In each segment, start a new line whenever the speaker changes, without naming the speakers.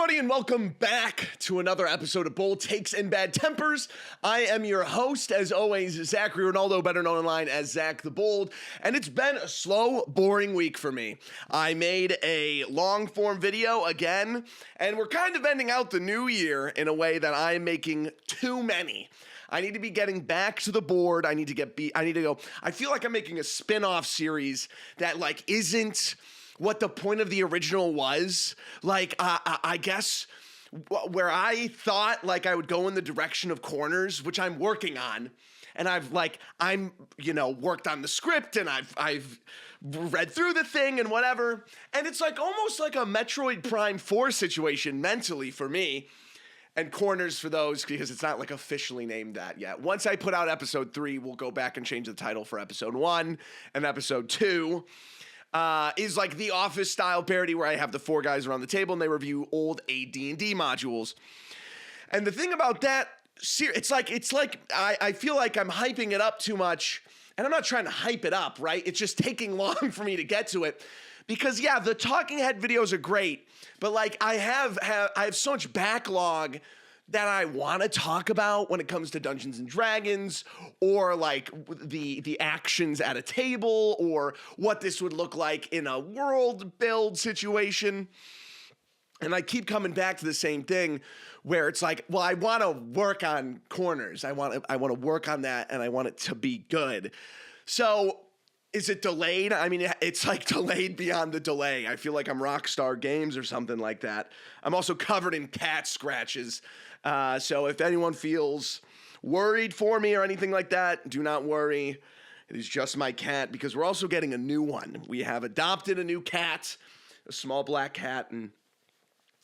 everybody, and welcome back to another episode of BoldTakes and Bad Tempers. I am your host, as always, Zachary Ronaldo, better known online as Zach the Bold, and it's been a slow, boring week for me. I made a long-form video again, and we're kind of ending out the new year in a way that I'm making too many. I need to be getting back to the board. I need to go. I feel like I'm making a spin-off series that isn't what the point of the original was. I guess where I thought I would go in the direction of corners, which I'm working on, and I'm worked on the script, and I've read through the thing and whatever, and it's almost like a Metroid Prime 4 situation mentally for me. And corners for those, because it's not officially named that yet. Once I put out episode 3, we'll go back and change the title for episode 1, and episode 2 is the Office style parody where I have the 4 guys around the table and they review old AD&D modules. And the thing about that, I feel like I'm hyping it up too much, and I'm not trying to hype it up, right? It's just taking long for me to get to it. Because yeah, the talking head videos are great, but I have so much backlog that I want to talk about when it comes to Dungeons and Dragons, or the actions at a table, or what this would look like in a world build situation. And I keep coming back to the same thing where it's I want to work on corners. I want to work on that, and I want it to be good. So is it delayed? I mean, it's delayed beyond the delay. I feel like I'm Rockstar Games or something like that. I'm also covered in cat scratches. So if anyone feels worried for me or anything like that, do not worry. It is just my cat, because we're also getting a new one. We have adopted a new cat, a small black cat, and,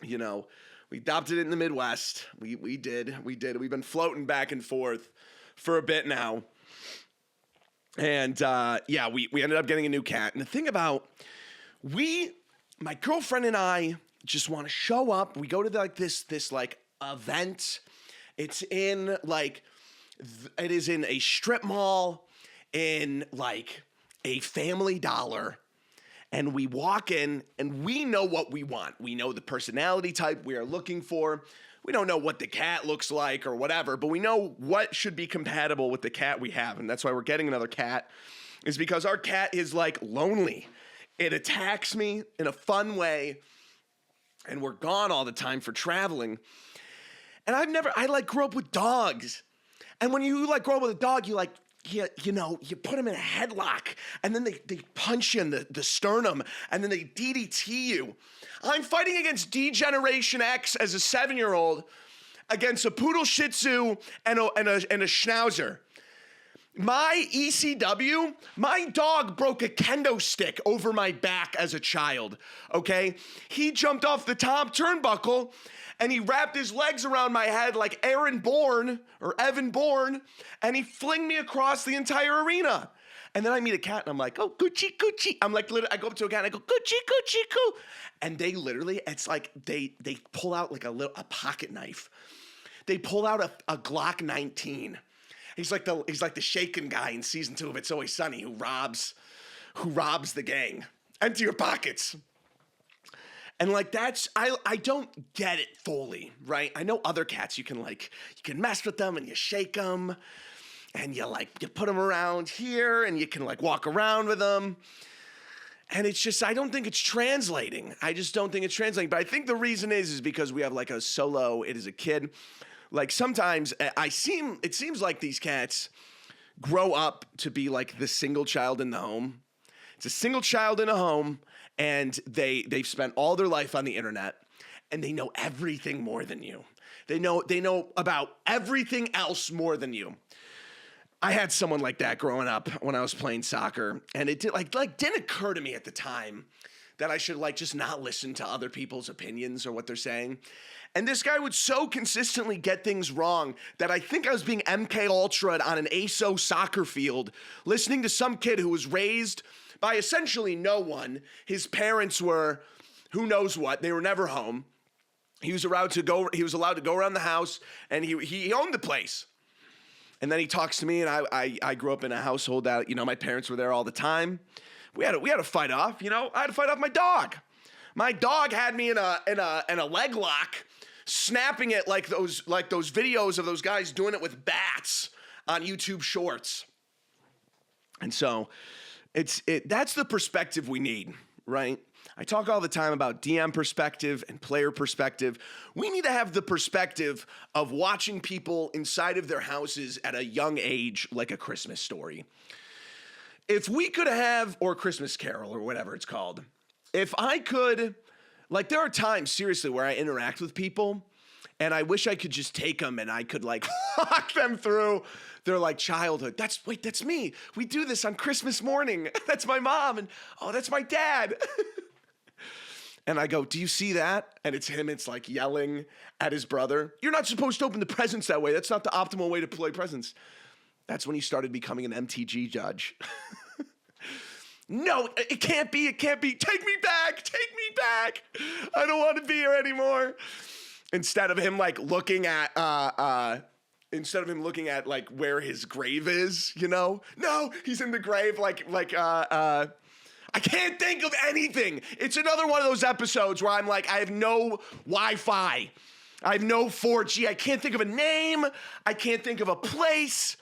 we adopted it in the Midwest. We did. We've been floating back and forth for a bit now. And we ended up getting a new cat. And the thing about, my girlfriend and I just want to show up. We go to this event. It's in it is in a strip mall in a Family Dollar. And we walk in and we know what we want. We know the personality type we are looking for. We don't know what the cat looks like or whatever, but we know what should be compatible with the cat we have. And that's why we're getting another cat, is because our cat is lonely. It attacks me in a fun way, and we're gone all the time for traveling. And I grew up with dogs. And when you grow up with a dog, you put them in a headlock, and then they punch you in the sternum, and then they DDT you. I'm fighting against D-Generation X as a 7-year-old against a poodle shih tzu and a schnauzer. My ECW, my dog broke a kendo stick over my back as a child, okay? He jumped off the top turnbuckle, and he wrapped his legs around my head like Evan Bourne, and he flinged me across the entire arena. And then I meet a cat, and I'm like, oh, Gucci, Gucci. I'm literally, I go up to a cat, and I go, Gucci, Gucci, Goo. And they literally, it's they pull out a pocket knife. They pull out a Glock 19. He's like the shaken guy in season 2 of It's Always Sunny who robs the gang. Empty your pockets. And I don't get it fully, right? I know other cats, you can mess with them and you shake them, and you put them around here, and you can walk around with them. And it's just, I don't think it's translating. I just don't think it's translating. But I think the reason is because we have a solo, it is a kid. Sometimes it seems like these cats grow up to be the single child in the home. It's a single child in a home, and they've spent all their life on the internet, and they know everything more than you. They know about everything else more than you. I had someone like that growing up when I was playing soccer, and it didn't occur to me at the time that I should just not listen to other people's opinions or what they're saying. And this guy would so consistently get things wrong that I think I was being MK Ultra'd on an ASO soccer field, listening to some kid who was raised by essentially no one. His parents were who knows what. They were never home. He was allowed to go around the house, and he owned the place. And then he talks to me, and I grew up in a household that, my parents were there all the time. We had to fight off, I had to fight off my dog. My dog had me in a leg lock, snapping it like those videos of those guys doing it with bats on YouTube Shorts. And so that's the perspective we need, right? I talk all the time about DM perspective and player perspective. We need to have the perspective of watching people inside of their houses at a young age, like A Christmas Story. If we could have, or Christmas Carol or whatever it's called, if I could, like there are times seriously where I interact with people and I wish I could just take them and I could like walk them through their like childhood. That's me. We do this on Christmas morning. That's my mom. And oh, that's my dad. And I go, do you see that? And it's him. It's like yelling at his brother. You're not supposed to open the presents that way. That's not the optimal way to play presents. That's when he started becoming an MTG judge. No, it can't be. It can't be. Take me back. Take me back. I don't want to be here anymore. Instead of him like looking at like where his grave is, you know? No, he's in the grave I can't think of anything. It's another one of those episodes where I'm like, I have no Wi-Fi. I have no 4G. I can't think of a name. I can't think of a place.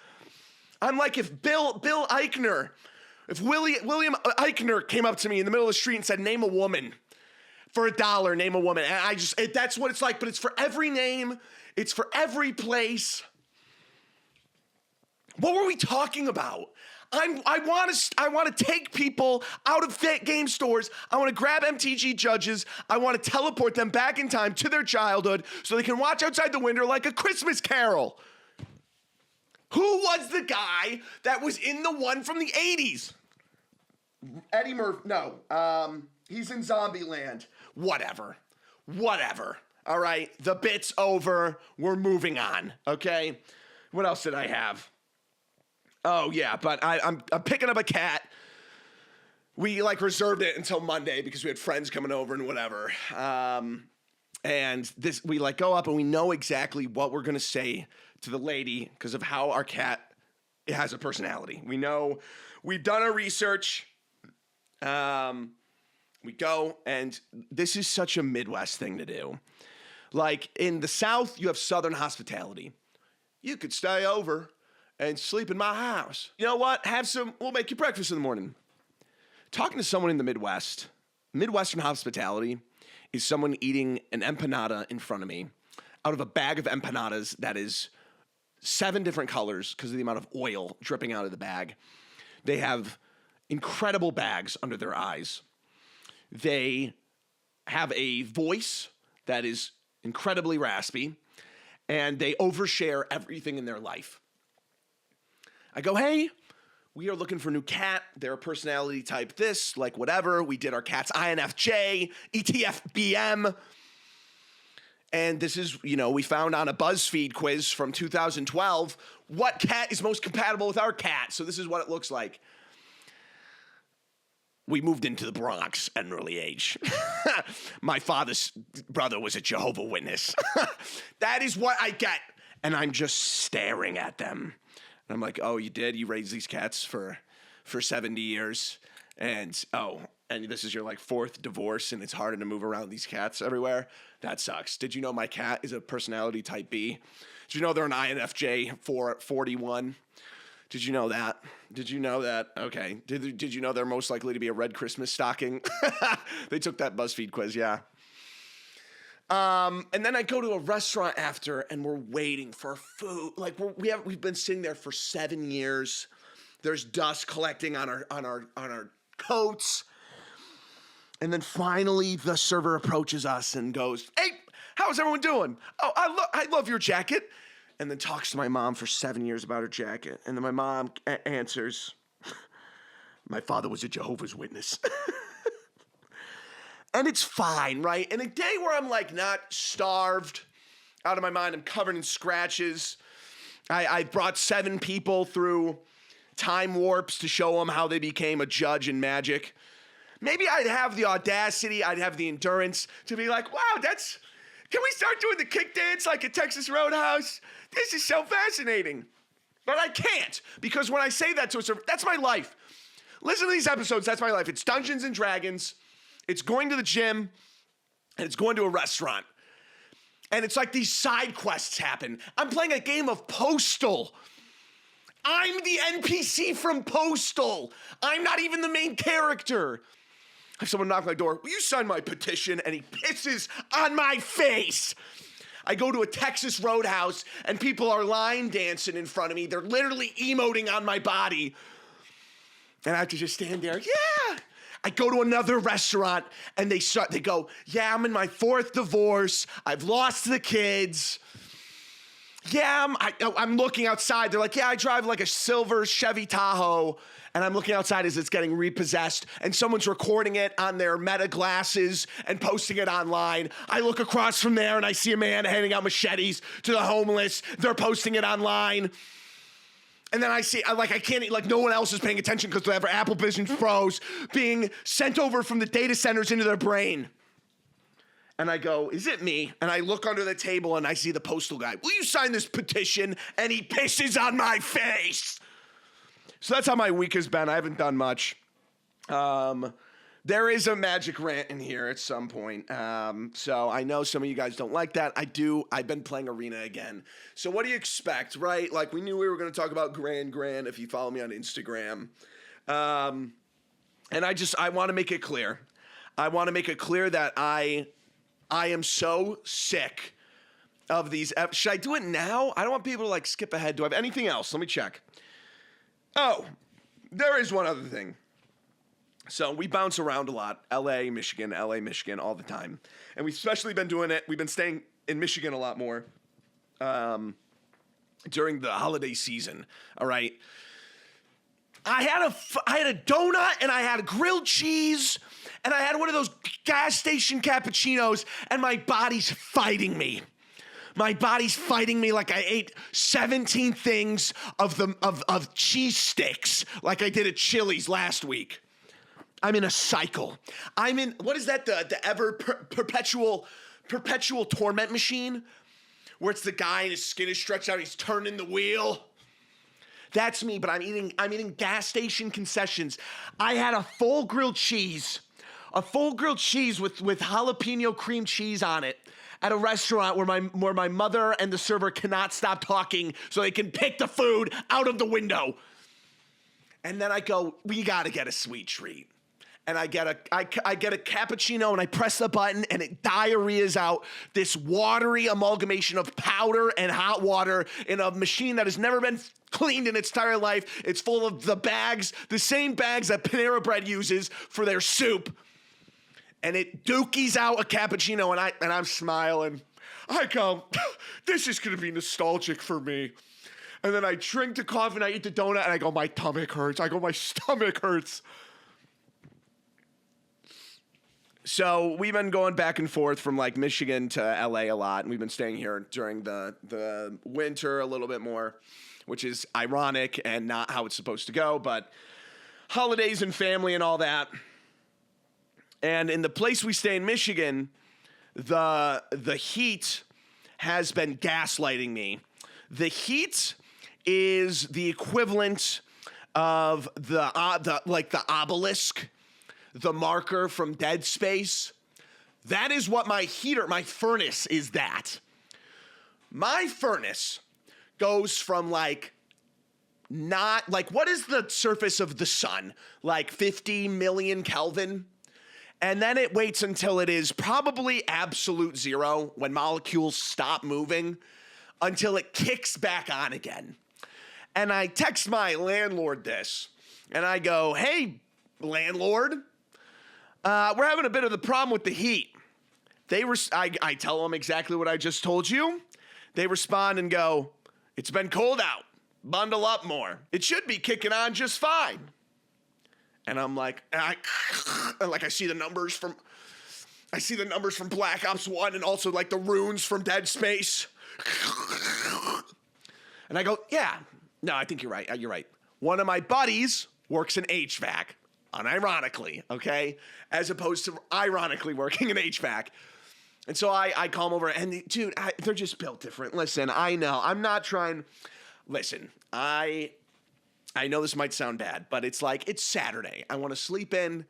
I'm like if Bill Eichner, if William Eichner came up to me in the middle of the street and said, name a woman. For $1, name a woman. And that's what it's like, but it's for every name. It's for every place. What were we talking about? I want to take people out of game stores. I want to grab MTG judges. I want to teleport them back in time to their childhood so they can watch outside the window like A Christmas Carol. Who was the guy that was in the one from the 80s? Eddie Murphy. No. He's in Zombieland. Whatever. All right. The bit's over. We're moving on. Okay. What else did I have? Oh, yeah, but I'm picking up a cat. We, reserved it until Monday because we had friends coming over and whatever. And we, go up and we know exactly what we're going to say to the lady because of how our cat has a personality. We know. We've done our research. We go, and this is such a Midwest thing to do. Like, in the South, you have Southern hospitality. You could stay over and sleep in my house. You know what? We'll make you breakfast in the morning. Talking to someone in the Midwest, Midwestern hospitality is someone eating an empanada in front of me out of a bag of empanadas that is 7 different colors because of the amount of oil dripping out of the bag. They have incredible bags under their eyes. They have a voice that is incredibly raspy, and they overshare everything in their life. I go, hey, we are looking for a new cat. They're a personality type this, like whatever. We did our cats INFJ, ETFBM. And this is, we found on a BuzzFeed quiz from 2012, what cat is most compatible with our cat? So this is what it looks like. We moved into the Bronx at an early age. My father's brother was a Jehovah's Witness. That is what I get. And I'm just staring at them. And I'm like, oh, you did? You raised these cats for 70 years? And this is your 4th divorce and it's harder to move around these cats everywhere? That sucks. Did you know my cat is a personality type B? Did you know they're an INFJ 41? Did you know that? Did you know that? Okay. Did you know they're most likely to be a red Christmas stocking? They took that BuzzFeed quiz, yeah. And then I go to a restaurant after, and we're waiting for food. We've been sitting there for 7 years. There's dust collecting on our coats. And then finally, the server approaches us and goes, "Hey, how's everyone doing? Oh, I love your jacket." And then talks to my mom for 7 years about her jacket. And then my mom answers, "My father was a Jehovah's Witness." And it's fine, right? In a day where I'm not starved out of my mind, I'm covered in scratches. I brought 7 people through time warps to show them how they became a judge in Magic. Maybe I'd have the audacity, I'd have the endurance to be like, wow, can we start doing the kick dance like at Texas Roadhouse? This is so fascinating. But I can't, because when I say that to a server, that's my life. Listen to these episodes, that's my life. It's Dungeons and Dragons. It's going to the gym and it's going to a restaurant. And it's like these side quests happen. I'm playing a game of Postal. I'm the NPC from Postal. I'm not even the main character. I have someone knock on my door. Will you sign my petition? And he pisses on my face. I go to a Texas Roadhouse and people are line dancing in front of me. They're literally emoting on my body. And I have to just stand there. Yeah. I go to another restaurant and they go, yeah, I'm in my 4th divorce. I've lost the kids. Yeah, I'm looking outside. They're like, yeah, I drive like a silver Chevy Tahoe. And I'm looking outside as it's getting repossessed. And someone's recording it on their Meta glasses and posting it online. I look across from there and I see a man handing out machetes to the homeless. They're posting it online. And then I see, no one else is paying attention because they have Apple Vision Pros being sent over from the data centers into their brain. And I go, is it me? And I look under the table and I see the postal guy. Will you sign this petition? And he pisses on my face. So that's how my week has been. I haven't done much. There is a magic rant in here at some point. So I know some of you guys don't like that. I do. I've been playing Arena again. So what do you expect, right? Like, we knew we were going to talk about Grand if you follow me on Instagram. And I want to make it clear. I want to make it clear that I am so sick of these. Should I do it now? I don't want people to like skip ahead. Do I have anything else? Let me check. Oh, there is one other thing. So we bounce around a lot. LA, Michigan, all the time. And we've especially been doing it. We've been staying in Michigan a lot more during the holiday season. All right. I had a donut and I had a grilled cheese and I had one of those gas station cappuccinos and my body's fighting me. My body's fighting me like I ate 17 things of cheese sticks like I did at Chili's last week. I'm in a cycle. I'm in, what is that, the ever perpetual torment machine? Where it's the guy and his skin is stretched out, he's turning the wheel. That's me, but I'm eating gas station concessions. I had a full grilled cheese with jalapeno cream cheese on it at a restaurant where my mother and the server cannot stop talking so they can pick the food out of the window. And then I go, we gotta get a sweet treat. And I get a cappuccino and I press the button and it diarrheas out this watery amalgamation of powder and hot water in a machine that has never been cleaned in its entire life. It's full of the same bags that Panera Bread uses for their soup. And it dookies out a cappuccino and I'm smiling. I go, this is gonna be nostalgic for me. And then I drink the coffee and I eat the donut and I go, my stomach hurts. My stomach hurts. So we've been going back and forth from like Michigan to LA a lot, and we've been staying here during the winter a little bit more, which is ironic and not how it's supposed to go, but holidays and family and all that. And in the place we stay in Michigan, the heat has been gaslighting me. The heat is the equivalent of the obelisk, the marker from Dead Space. That is what my furnace is that. My furnace goes from what is the surface of the sun? Like 50 million Kelvin? And then it waits until it is probably absolute zero when molecules stop moving until it kicks back on again. And I text my landlord this and I go, hey, landlord, we're having a bit of the problem with the heat. I tell them exactly what I just told you. They respond and go, it's been cold out. Bundle up more. It should be kicking on just fine. And I'm like, I see the numbers from Black Ops 1 and also like the runes from Dead Space. And I go, yeah, no, I think you're right. You're right. One of my buddies works in HVAC. Unironically, okay? As opposed to ironically working in HVAC. And so I call him over, and dude, they're just built different. Listen, I know. I'm not trying. Listen, I know this might sound bad, but it's like, it's Saturday. I want to sleep in.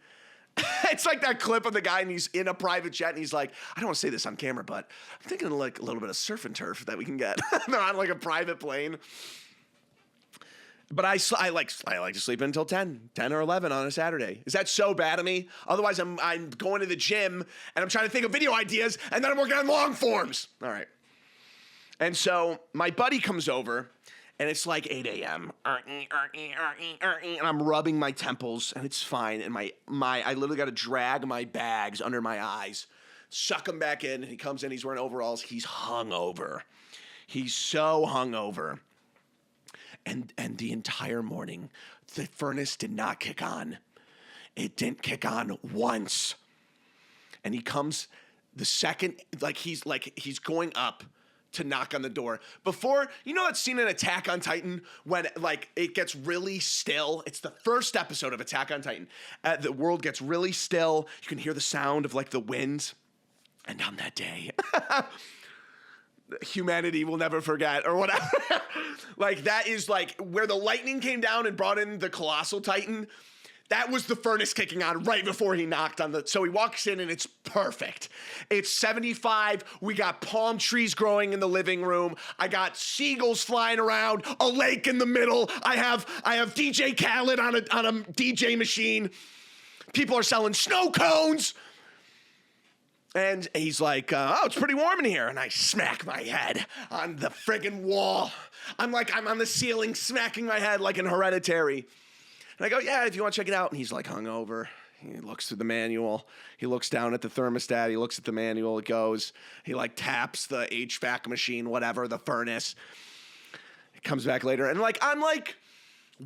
It's like that clip of the guy and he's in a private jet and he's like, I don't want to say this on camera, but I'm thinking of like a little bit of surf and turf that we can get. They're on like a private plane. But I like to sleep until 10 or 11 on a Saturday. Is that so bad of me? Otherwise, I'm going to the gym and I'm trying to think of video ideas and then I'm working on long forms. All right. And so my buddy comes over and it's like 8 a.m. And I'm rubbing my temples and it's fine. And I literally got to drag my bags under my eyes, suck them back in. And he comes in, he's wearing overalls. He's hungover. He's so hungover. And the entire morning, the furnace did not kick on. It didn't kick on once. And he comes the second, he's going up to knock on the door. Before, you know that scene in Attack on Titan when it gets really still? It's the first episode of Attack on Titan. The world gets really still. You can hear the sound of the winds. And on that day, humanity will never forget or whatever. That is where the lightning came down and brought in the colossal titan. That was the furnace kicking on right before he knocked on so he walks in and it's perfect. It's 75. We got palm trees growing in the living room. I got seagulls flying around, a lake in the middle. I have DJ Khaled on a DJ machine. People are selling snow cones. And he's like, oh, it's pretty warm in here. And I smack my head on the friggin' wall. I'm on the ceiling smacking my head like in Hereditary. And I go, yeah, if you want to check it out. And he's hungover. He looks through the manual. He looks down at the thermostat. He looks at the manual. It goes. He like the HVAC machine, whatever, the furnace. He comes back later. And I'm like,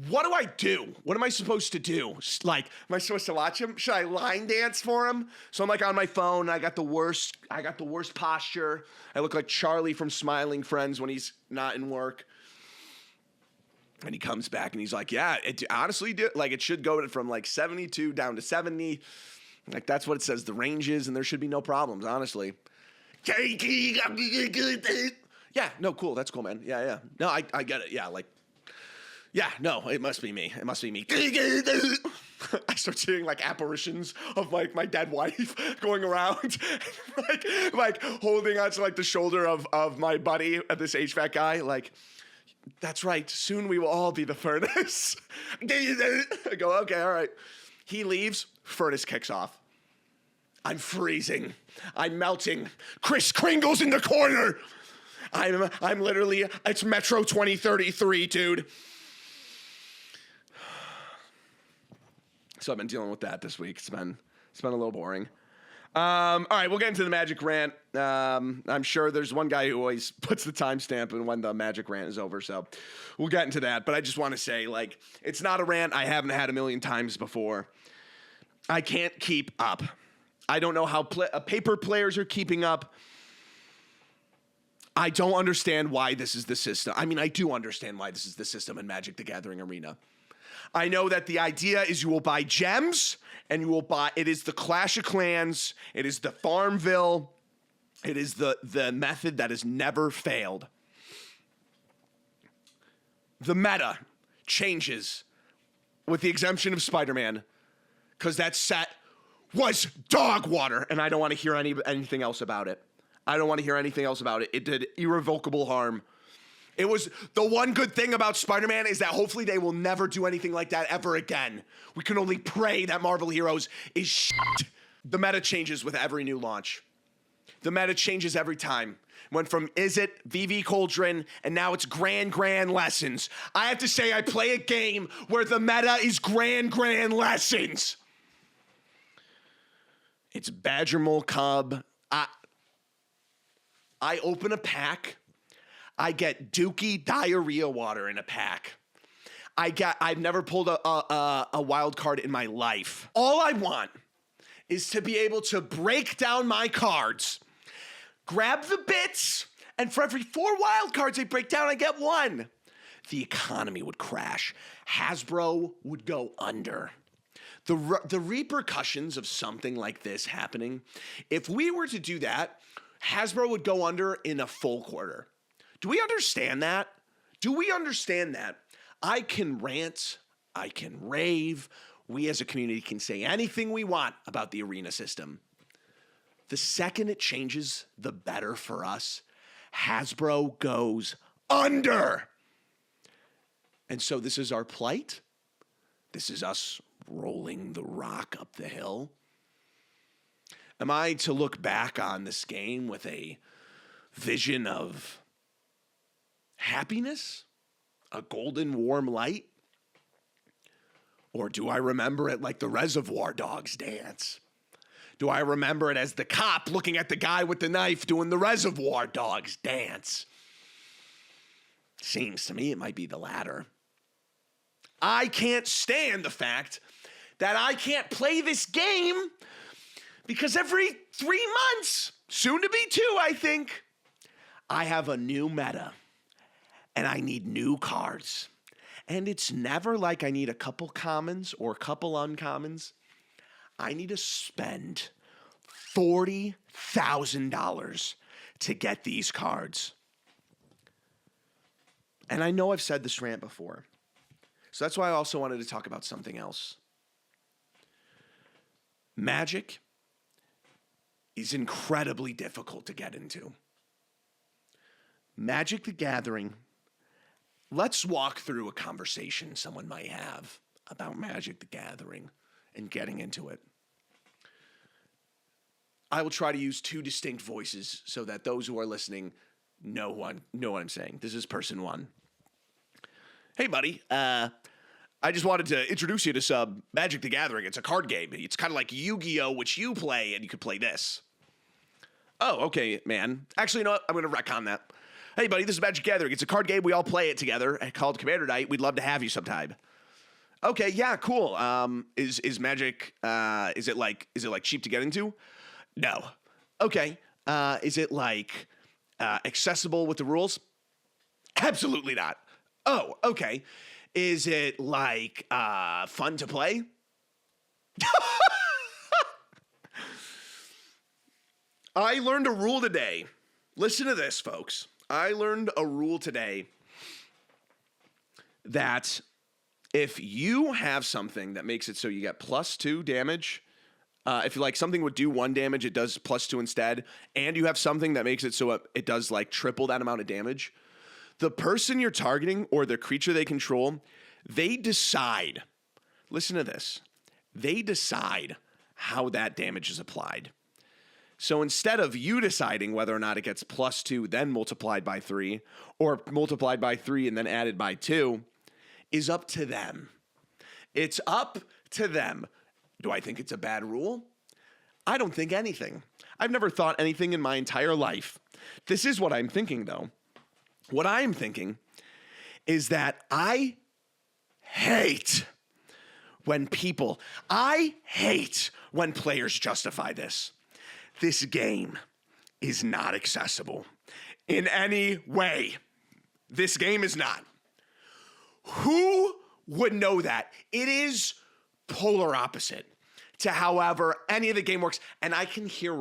what do I do? What am I supposed to do? Am I supposed to watch him? Should I line dance for him? So I'm on my phone. I got the worst posture. I look like Charlie from Smiling Friends when he's not in work. And he comes back and he's like, yeah, it honestly, it should go from 72 down to 70. That's what it says the range is, and there should be no problems, honestly. Yeah, no, cool. That's cool, man. Yeah. No, I get it. Yeah, yeah, no, it must be me. It must be me. I start seeing apparitions of my dead wife going around, holding onto the shoulder of my buddy, this HVAC guy. That's right. Soon we will all be the furnace. I go, okay, all right. He leaves. Furnace kicks off. I'm freezing. I'm melting. Kris Kringle's in the corner. I'm literally. It's Metro 2033, dude. So I've been dealing with that this week. It's been a little boring. All right, we'll get into the Magic rant. I'm sure there's one guy who always puts the timestamp and when the Magic rant is over, so we'll get into that. But I just want to say, it's not a rant I haven't had a million times before. I can't keep up. I don't know how paper players are keeping up. I don't understand why this is the system. I mean, I do understand why this is the system in Magic the Gathering Arena. I know that the idea is you will buy gems and it is the Clash of Clans, it is the Farmville, it is the method that has never failed. The meta changes with the exemption of Spider-Man because that set was dog water and I don't want to hear anything else about it. I don't want to hear anything else about it. It did irrevocable harm. It was the one good thing about Spider-Man is that hopefully they will never do anything like that ever again. We can only pray that Marvel Heroes is shit. The meta changes with every new launch. The meta changes every time. Went from Is It, VV Cauldron, and now it's Grand Lessons. I have to say I play a game where the meta is Grand Lessons. It's Badger Mole Cub. I open a pack. I get Dookie diarrhea water in a pack. I've never pulled a wild card in my life. All I want is to be able to break down my cards, grab the bits, and for every 4 wild cards I break down, I get 1. The economy would crash. Hasbro would go under. The repercussions of something like this happening, if we were to do that, Hasbro would go under in a full quarter. Do we understand that? I can rant, I can rave, we as a community can say anything we want about the arena system. The second it changes, the better for us. Hasbro goes under. And so this is our plight. This is us rolling the rock up the hill. Am I to look back on this game with a vision of happiness? A golden warm light? Or do I remember it like the Reservoir Dogs dance? Do I remember it as the cop looking at the guy with the knife doing the Reservoir Dogs dance? Seems to me it might be the latter. I can't stand the fact that I can't play this game because every 3 months, soon to be 2, I think, I have a new meta and I need new cards. And it's never like I need a couple commons or a couple uncommons. I need to spend $40,000 to get these cards. And I know I've said this rant before. So that's why I also wanted to talk about something else. Magic is incredibly difficult to get into. Magic the Gathering. Let's walk through a conversation someone might have about Magic the Gathering and getting into it. I will try to use 2 distinct voices so that those who are listening know what I'm saying. This is person 1. Hey, buddy. I just wanted to introduce you to Magic the Gathering. It's a card game. It's kind of like Yu-Gi-Oh!, which you play, and you could play this. Oh, okay, man. Actually, you know what? I'm going to retcon that. Hey, buddy, this is Magic the Gathering. It's a card game. We all play it together called Commander Night. We'd love to have you sometime. Okay, yeah, cool. Is Magic, is it like cheap to get into? No. Okay. Is it like accessible with the rules? Absolutely not. Oh, okay. Is it like fun to play? I learned a rule today. Listen to this, folks. I learned a rule today that if you have something that makes it so you get +2 damage, if like something would do 1 damage, it does +2 instead, and you have something that makes it so it does like triple that amount of damage, the person you're targeting or the creature they control, they decide, listen to this, they decide how that damage is applied. So instead of you deciding whether or not it gets +2, then multiplied by 3, or multiplied by 3 and then added by 2, is up to them. It's up to them. Do I think it's a bad rule? I don't think anything. I've never thought anything in my entire life. This is what I'm thinking, though. What I'm thinking is that I hate when players justify this. This game is not accessible in any way. This game is not. Who would know that? It is polar opposite to however any of the game works. And I can hear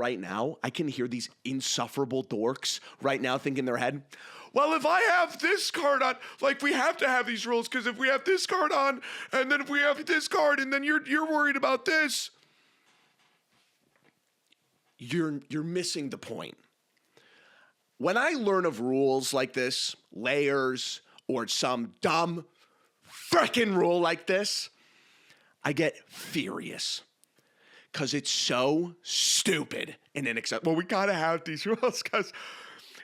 these insufferable dorks right now think in their head, well, if I have this card on, like we have to have these rules because if we have this card on, and then if we have this card, and then you're worried about this. You're missing the point. When I learn of rules like this, layers, or some dumb frickin' rule like this, I get furious. Because it's so stupid and inaccessible. Well, we gotta have these rules because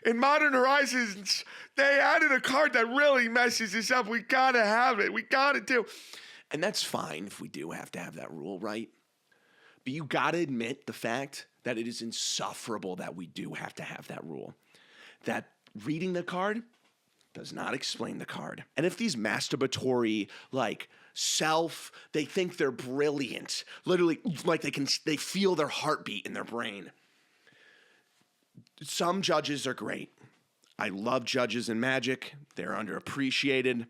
in Modern Horizons, they added a card that really messes this up. We gotta have it. We gotta do. And that's fine if we do have to have that rule, right? But you gotta admit the fact that it is insufferable that we do have to have that rule. That reading the card does not explain the card. And if these masturbatory, they think they're brilliant, literally, like they feel their heartbeat in their brain. Some judges are great. I love judges in Magic. They're underappreciated.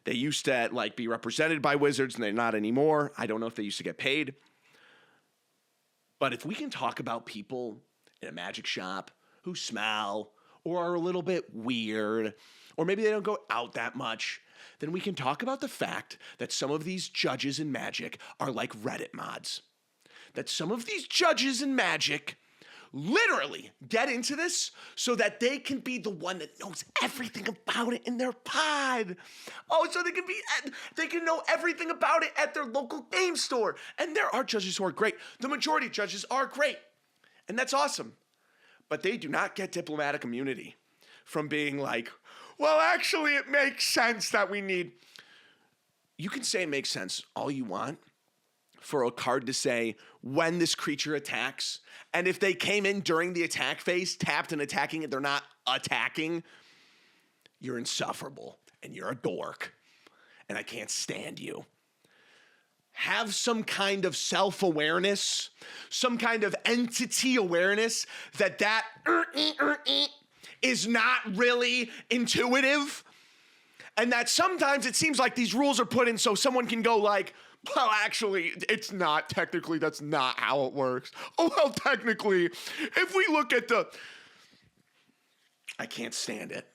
They used to be represented by Wizards, and they're not anymore. I don't know if they used to get paid. But if we can talk about people in a Magic shop who smell or are a little bit weird, or maybe they don't go out that much, then we can talk about the fact that some of these judges in Magic are like Reddit mods. That some of these judges in Magic literally get into this so that they can be the one that knows everything about it in their pod. Oh, so they can know everything about it at their local game store. And there are judges who are great. The majority of judges are great. And that's awesome. But they do not get diplomatic immunity from being like, well, actually, it makes sense that we need. You can say it makes sense all you want for a card to say when this creature attacks, and if they came in during the attack phase, tapped and attacking it, they're not attacking, you're insufferable, and you're a dork, and I can't stand you. Have some kind of self-awareness, some kind of entity awareness that is not really intuitive, and that sometimes it seems like these rules are put in so someone can go like, well, actually, it's not. Technically, that's not how it works. Oh, well, technically, if we look at I can't stand it.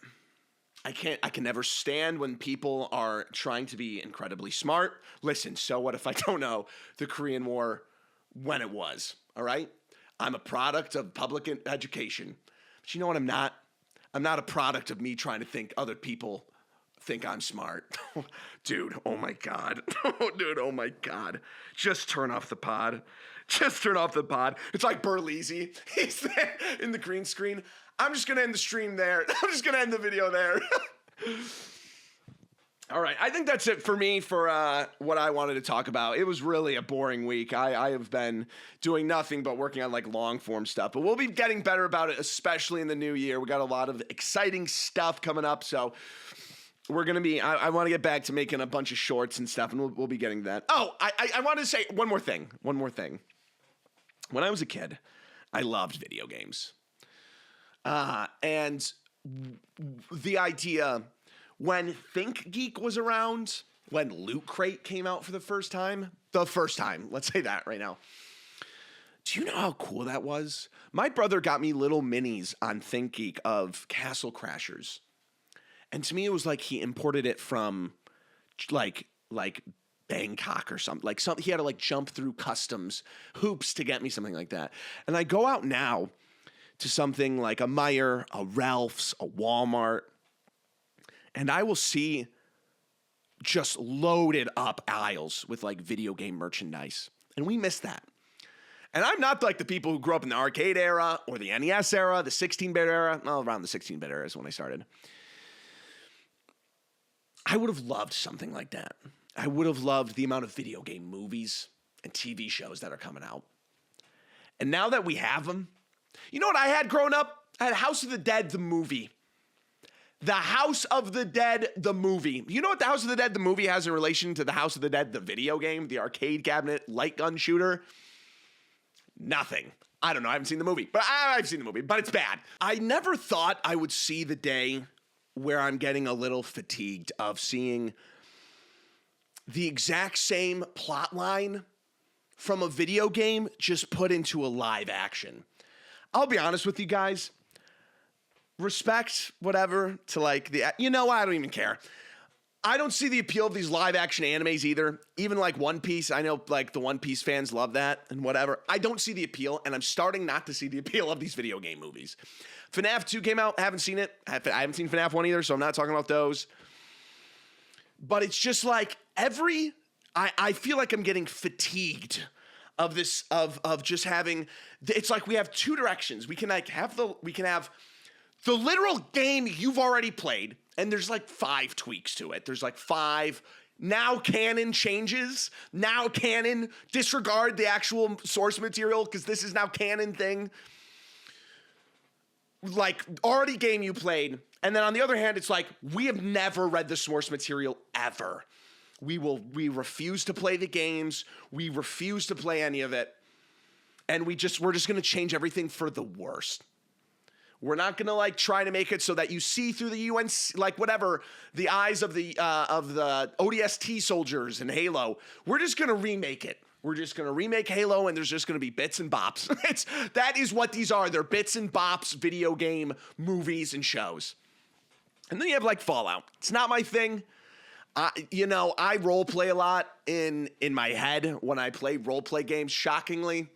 I can never stand when people are trying to be incredibly smart. Listen, so what if I don't know the Korean War when it was, all right? I'm a product of public education. But you know what I'm not? I'm not a product of me trying to think other people think I'm smart. Dude, oh my God. Dude, oh my God. Just turn off the pod. Just turn off the pod. It's like Berlizzi. He's there in the green screen. I'm just going to end the stream there. I'm just going to end the video there. All right. I think that's it for me for what I wanted to talk about. It was really a boring week. I have been doing nothing but working on like long form stuff, but we'll be getting better about it, especially in the new year. We got a lot of exciting stuff coming up. So we're going to be, I want to get back to making a bunch of shorts and stuff, and we'll be getting that. Oh, I wanted to say one more thing. When I was a kid, I loved video games. And the idea when ThinkGeek was around, when Loot Crate came out for the first time, let's say that right now. Do you know how cool that was? My brother got me little minis on ThinkGeek of Castle Crashers. And to me, it was like he imported it from like Bangkok or something. He had to like jump through customs hoops to get me something like that. And I go out now to something like a Meijer, a Ralph's, a Walmart, and I will see just loaded up aisles with like video game merchandise. And we miss that. And I'm not like the people who grew up in the arcade era or the NES era, the 16-bit era. Well, around the 16-bit era is when I started. I would have loved something like that. I would have loved the amount of video game movies and TV shows that are coming out. And now that we have them, you know what I had growing up? I had House of the Dead, the movie. The House of the Dead, the movie. You know what the House of the Dead, the movie has in relation to the House of the Dead, the video game, the arcade cabinet, light gun shooter? Nothing. I don't know. I haven't seen the movie, but I've seen the movie, but it's bad. I never thought I would see the day where I'm getting a little fatigued of seeing the exact same plot line from a video game just put into a live action. I'll be honest with you guys. Respect, whatever, to like I don't even care. I don't see the appeal of these live action animes either. Even like One Piece, I know like the One Piece fans love that and whatever. I don't see the appeal, and I'm starting not to see the appeal of these video game movies. FNAF 2 came out, haven't seen it. I haven't seen FNAF 1 either, so I'm not talking about those. But it's just like I feel like I'm getting fatigued of this, of just having, it's like we have two directions. We can have the literal game you've already played, and there's like 5 tweaks to it. There's like 5 now canon changes. Now canon, disregard the actual source material because this is now canon thing. Like already game you played. And then on the other hand, it's like we have never read the source material ever. We refuse to play the games. We refuse to play any of it. And we're just going to change everything for the worst. We're not going to like try to make it so that you see through the UNC, like whatever, the eyes of the ODST soldiers in Halo. We're just going to remake it. We're just going to remake Halo, and there's just going to be bits and bops. That is what these are. They're bits and bops, video game movies and shows. And then you have like Fallout. It's not my thing. I role play a lot in my head when I play role play games, shockingly.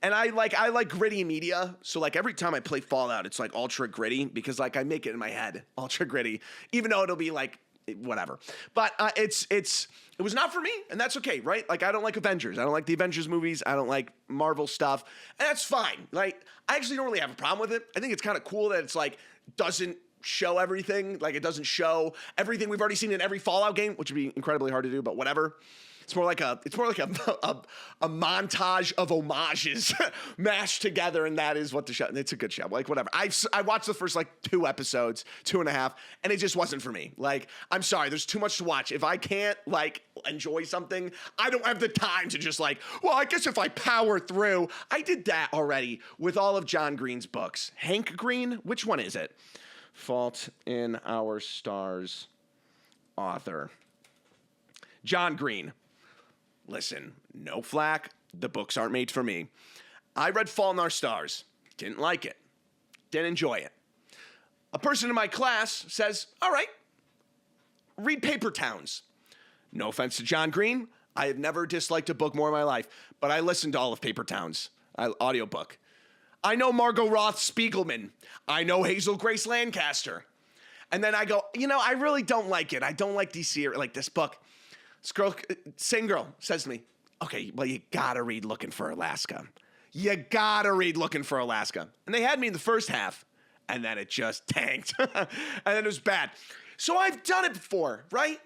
And I like gritty media. So like every time I play Fallout, it's like ultra gritty because like I make it in my head, ultra gritty, even though it'll be like whatever. But it was not for me, and that's okay, right? Like I don't like Avengers. I don't like the Avengers movies. I don't like Marvel stuff, and that's fine. Like I actually don't really have a problem with it. I think it's kind of cool that it's like doesn't show everything. Like it doesn't show everything we've already seen in every Fallout game, which would be incredibly hard to do, but whatever. It's more like a montage of homages mashed together, and that is what the show. It's a good show. Like whatever. I watched the first like 2 episodes, 2.5, and it just wasn't for me. Like I'm sorry, there's too much to watch. If I can't like enjoy something, I don't have the time to just like. Well, I guess if I power through, I did that already with all of John Green's books. Hank Green, which one is it? Fault in Our Stars, author John Green. Listen, no flack. The books aren't made for me. I read Fault in Our Stars. Didn't like it. Didn't enjoy it. A person in my class says, all right, read Paper Towns. No offense to John Green. I have never disliked a book more in my life, but I listened to all of Paper Towns, audiobook. I know Margot Roth Spiegelman. I know Hazel Grace Lancaster. And then I go, I really don't like it. I don't like this book. Same girl says to me, okay, well, you gotta read Looking for Alaska. You gotta read Looking for Alaska. And they had me in the first half, and then it just tanked. And then it was bad. So I've done it before, right?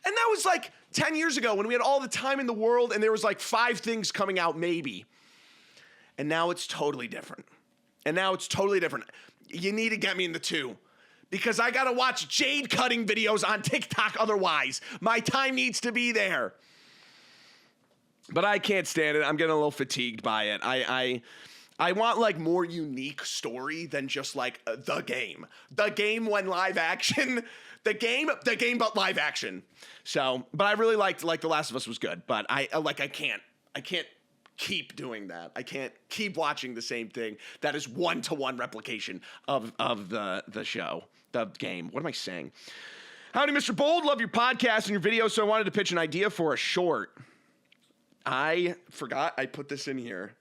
And that was like 10 years ago when we had all the time in the world and there was like 5 things coming out maybe. And now it's totally different. You need to get me in the 2. Because I gotta watch jade cutting videos on TikTok otherwise. My time needs to be there. But I can't stand it. I'm getting a little fatigued by it. I want like more unique story than just like the game. The game when live action. The game but live action. So, but I really liked The Last of Us was good. But I can't keep doing that. I can't keep watching the same thing that is 1-to-1 replication of the show, the game. What am I saying? Howdy, Mr. Bold. Love your podcast and your videos, so I wanted to pitch an idea for a short. I forgot I put this in here.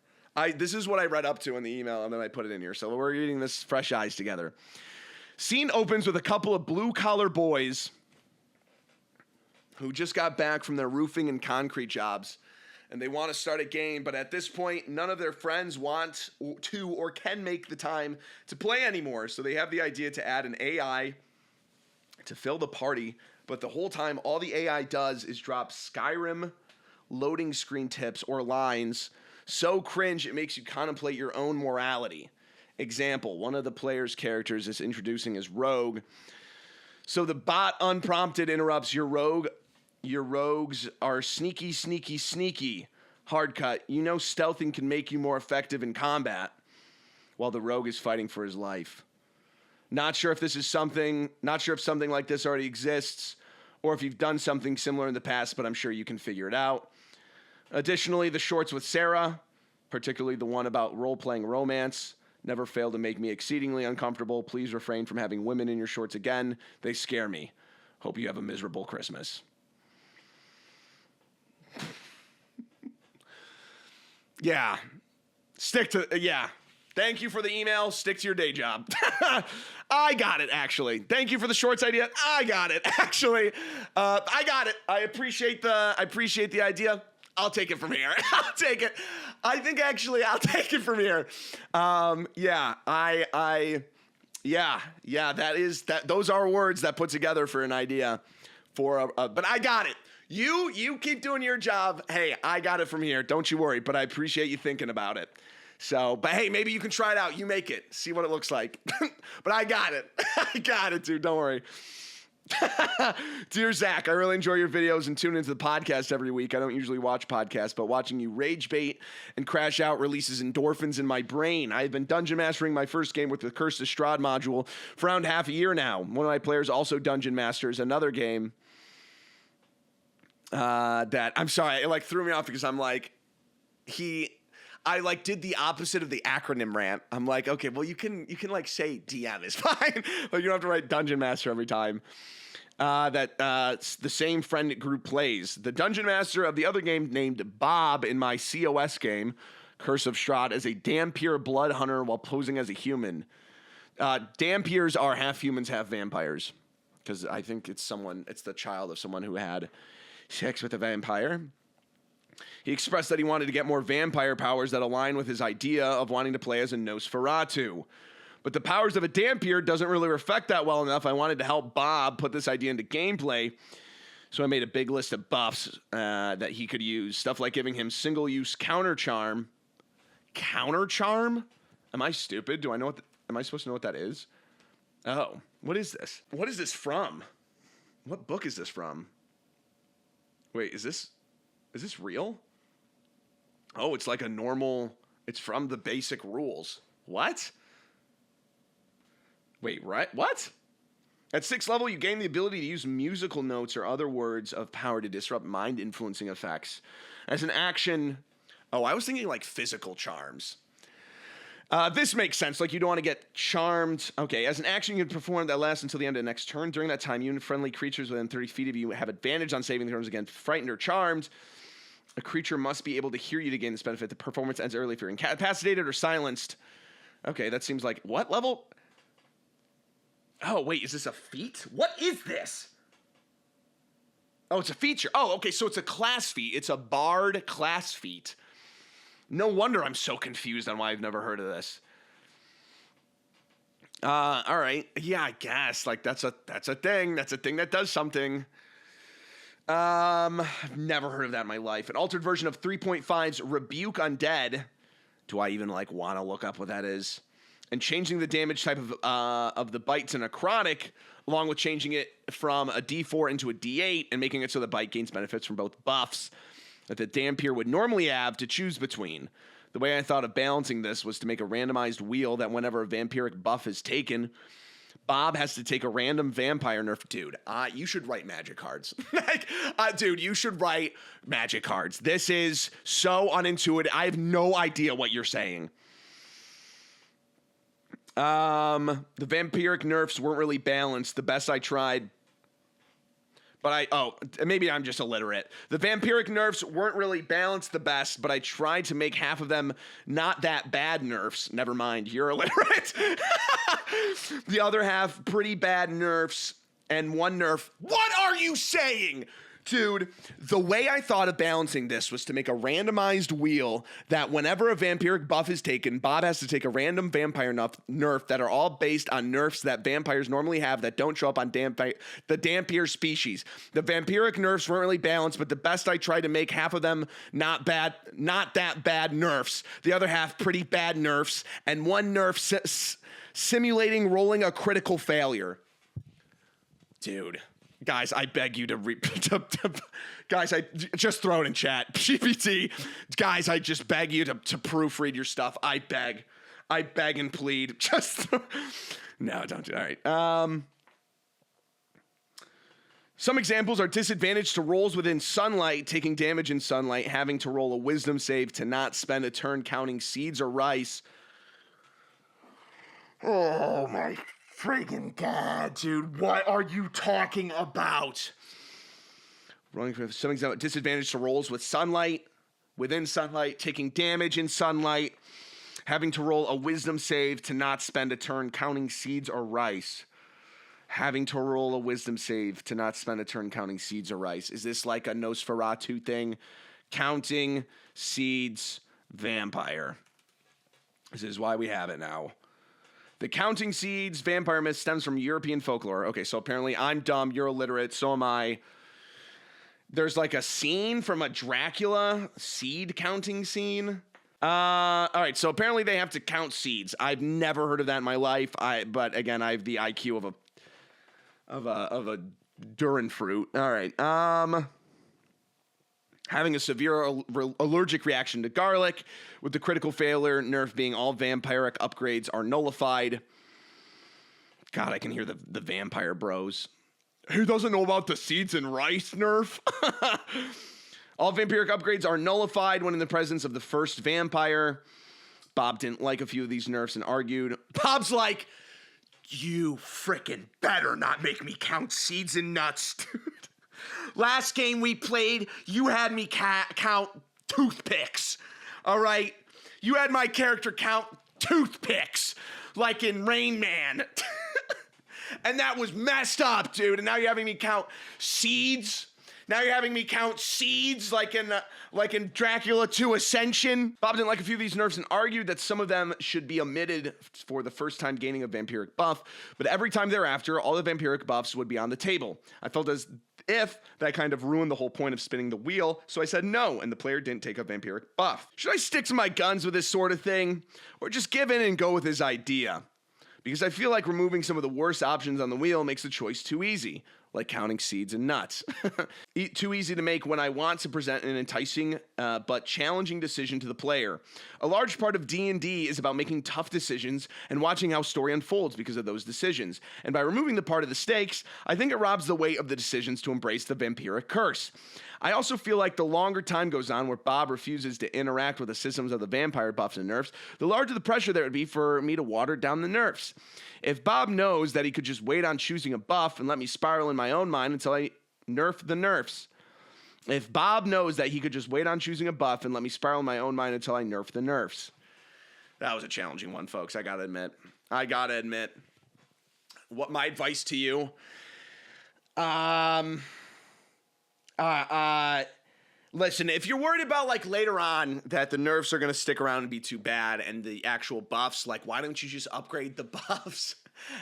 This is what I read up to in the email, and then I put it in here. So we're reading this fresh eyes together. Scene opens with a couple of blue-collar boys who just got back from their roofing and concrete jobs. And they want to start a game, but at this point, none of their friends want to or can make the time to play anymore. So they have the idea to add an AI to fill the party, but the whole time, all the AI does is drop Skyrim loading screen tips or lines so cringe it makes you contemplate your own morality. Example, one of the player's characters is introducing his rogue. So the bot unprompted interrupts your rogue. Your rogues are sneaky, sneaky, sneaky. Hard cut. Stealthing can make you more effective in combat while the rogue is fighting for his life. Not sure if something like this already exists or if you've done something similar in the past, but I'm sure you can figure it out. Additionally, the shorts with Sarah, particularly the one about role-playing romance, never fail to make me exceedingly uncomfortable. Please refrain from having women in your shorts again. They scare me. Hope you have a miserable Christmas. Yeah. Thank you for the email. Stick to your day job. I got it, actually. Thank you for the shorts idea. I got it, actually. I got it. I appreciate the idea. I'll take it from here. I'll take it. I think, actually, I'll take it from here. Those are words that put together for an idea but I got it. You keep doing your job. Hey, I got it from here. Don't you worry, but I appreciate you thinking about it. So, but hey, maybe you can try it out. You make it. See what it looks like. But I got it. I got it, dude. Don't worry. Dear Zach, I really enjoy your videos and tune into the podcast every week. I don't usually watch podcasts, but watching you rage bait and crash out releases endorphins in my brain. I've been dungeon mastering my first game with the Curse of Strahd module for around half a year now. One of my players also dungeon masters another game that, I'm sorry, it threw me off because I'm like, I did the opposite of the acronym rant. I'm like, okay, well, you can say DM is fine. You don't have to write Dungeon Master every time. that the same friend group plays. The dungeon master of the other game named Bob in my COS game, Curse of Strahd, as a Dhampir blood hunter while posing as a human. Dhampirs are half humans, half vampires. Because I think it's the child of someone who had sex with a vampire. He expressed that he wanted to get more vampire powers that align with his idea of wanting to play as a Nosferatu. But the powers of a Dhampir doesn't really reflect that well enough. I wanted to help Bob put this idea into gameplay. So I made a big list of buffs that he could use. Stuff like giving him single-use counter charm. Counter charm? Am I stupid? Am I supposed to know what that is? Oh, what is this? What is this from? What book is this from? Wait, is this real? Oh, it's like a normal, it's from the basic rules. What? Wait, right? What? At 6th level, you gain the ability to use musical notes or other words of power to disrupt mind-influencing effects. As an action, I was thinking like physical charms. This makes sense. Like, you don't want to get charmed. Okay, as an action you can perform that lasts until the end of the next turn. During that time, you and friendly creatures within 30 feet of you have advantage on saving throws against frightened or charmed. A creature must be able to hear you to gain this benefit. The performance ends early if you're incapacitated or silenced. Okay, that seems like... What level? Oh, wait, is this a feat? What is this? Oh, it's a feature. Oh, okay, so it's a class feat. It's a bard class feat. No wonder I'm so confused on why I've never heard of this. All right. Yeah, I guess. Like, that's a thing. That's a thing that does something. I've never heard of that in my life. An altered version of 3.5's Rebuke Undead. Do I even, like, want to look up what that is? And changing the damage type of the bite to necrotic, along with changing it from a D4 into a D8 and making it so the bite gains benefits from both buffs that the Dhampir would normally have to choose between. The way I thought of balancing this was to make a randomized wheel that whenever a vampiric buff is taken, Bob has to take a random vampire nerf. Dude, you should write magic cards. Dude, you should write magic cards. This is so unintuitive. I have no idea what you're saying. The vampiric nerfs weren't really balanced. The best I tried... But maybe I'm just illiterate. The vampiric nerfs weren't really balanced the best, but I tried to make half of them not that bad nerfs. Never mind, you're illiterate. The other half, pretty bad nerfs, and one nerf. What are you saying? Dude, the way I thought of balancing this was to make a randomized wheel that whenever a vampiric buff is taken, Bob has to take a random vampire nerf that are all based on nerfs that vampires normally have that don't show up on the Dhampir species. The vampiric nerfs weren't really balanced, but the best I tried to make half of them not that bad nerfs. The other half pretty bad nerfs, and one nerf simulating rolling a critical failure. Dude. Guys, I beg you guys, I just throw it in chat. GPT. Guys, I just beg you to proofread your stuff. I beg and plead. No, don't do that. All right. Some examples are disadvantage to rolls within sunlight, taking damage in sunlight, having to roll a wisdom save to not spend a turn counting seeds or rice. Oh my friggin' God, dude, what are you talking about? Rolling for some example, disadvantage to rolls with sunlight, within sunlight, taking damage in sunlight, having to roll a wisdom save to not spend a turn counting seeds or rice. Having to roll a wisdom save to not spend a turn counting seeds or rice. Is this like a Nosferatu thing? Counting seeds, vampire. This is why we have it now. The counting seeds vampire myth stems from European folklore. Okay, so apparently I'm dumb, you're illiterate, so am I. There's like a scene from a Dracula seed counting scene. All right, so apparently they have to count seeds. I've never heard of that in my life. But again, I have the IQ of a Durin fruit. All right. Having a severe allergic reaction to garlic, with the critical failure nerf being all vampiric upgrades are nullified. God, I can hear the vampire bros. Who doesn't know about the seeds and rice nerf? All vampiric upgrades are nullified when in the presence of the first vampire. Bob didn't like a few of these nerfs and argued. Bob's like, You frickin' better not make me count seeds and nuts, dude. Last game we played, you had me count toothpicks, all right? You had my character count toothpicks, like in Rain Man. And that was messed up, dude. And now you're having me count seeds? Now you're having me count seeds like in Dracula 2 Ascension. Bob didn't like a few of these nerfs and argued that some of them should be omitted for the first time gaining a vampiric buff, but every time thereafter, all the vampiric buffs would be on the table. I felt as if that kind of ruined the whole point of spinning the wheel, so I said no, and the player didn't take a vampiric buff. Should I stick to my guns with this sort of thing, or just give in and go with his idea? Because I feel like removing some of the worst options on the wheel makes the choice too easy, like counting seeds and nuts. Too easy to make when I want to present an enticing but challenging decision to the player. A large part of D&D is about making tough decisions and watching how story unfolds because of those decisions. And by removing the part of the stakes, I think it robs the weight of the decisions to embrace the vampiric curse. I also feel like the longer time goes on where Bob refuses to interact with the systems of the vampire buffs and nerfs, the larger the pressure there would be for me to water down the nerfs. If Bob knows that he could just wait on choosing a buff and let me spiral in my own mind until I nerf the nerfs. If Bob knows that he could just wait on choosing a buff and let me spiral in my own mind until I nerf the nerfs. That was a challenging one, folks. I gotta admit. What my advice to you? Listen, if you're worried about like later on that the nerfs are going to stick around and be too bad and the actual buffs, like why don't you just upgrade the buffs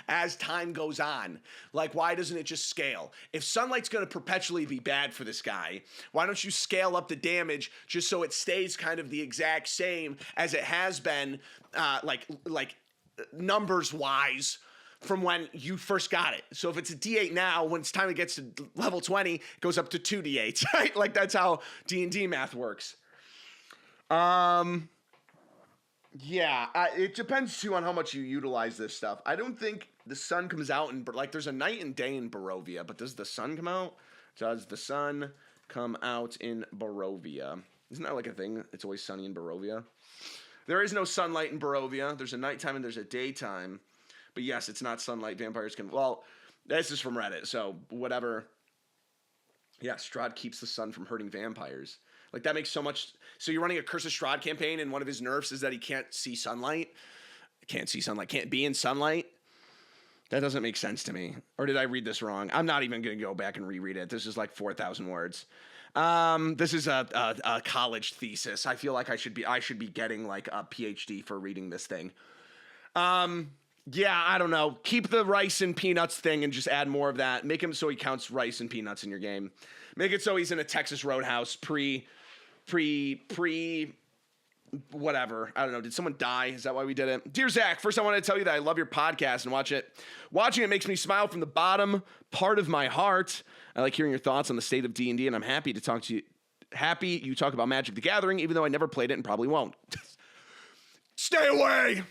as time goes on? Like why doesn't it just scale? If sunlight's going to perpetually be bad for this guy, why don't you scale up the damage just so it stays kind of the exact same as it has been, like numbers wise, from when you first got it. So if it's a D8 now, when it's time it gets to level 20, it goes up to 2 D8s, right? Like that's how D&D math works. Yeah, it depends too on how much you utilize this stuff. I don't think the sun comes out and like there's a night and day in Barovia, but does the sun come out? Does the sun come out in Barovia? Isn't that like a thing? It's always sunny in Barovia. There is no sunlight in Barovia. There's a nighttime and there's a daytime. But yes, it's not sunlight. Vampires can... Well, this is from Reddit, so whatever. Yeah, Strahd keeps the sun from hurting vampires. Like, that makes so much... So you're running a Curse of Strahd campaign, and one of his nerfs is that he can't see sunlight? Can't see sunlight. Can't be in sunlight? That doesn't make sense to me. Or did I read this wrong? I'm not even going to go back and reread it. This is like 4,000 words. This is a college thesis. I feel like I should be getting like a PhD for reading this thing. Yeah, I don't know. Keep the rice and peanuts thing and just add more of that. Make him so he counts rice and peanuts in your game. Make it so he's in a Texas Roadhouse whatever. I don't know. Did someone die? Is that why we did it? Dear Zach, first I want to tell you that I love your podcast and watching it makes me smile from the bottom part of my heart. I like hearing your thoughts on the state of D&D, and I'm happy to talk to you. Happy you talk about Magic the Gathering, even though I never played it and probably won't. Stay away!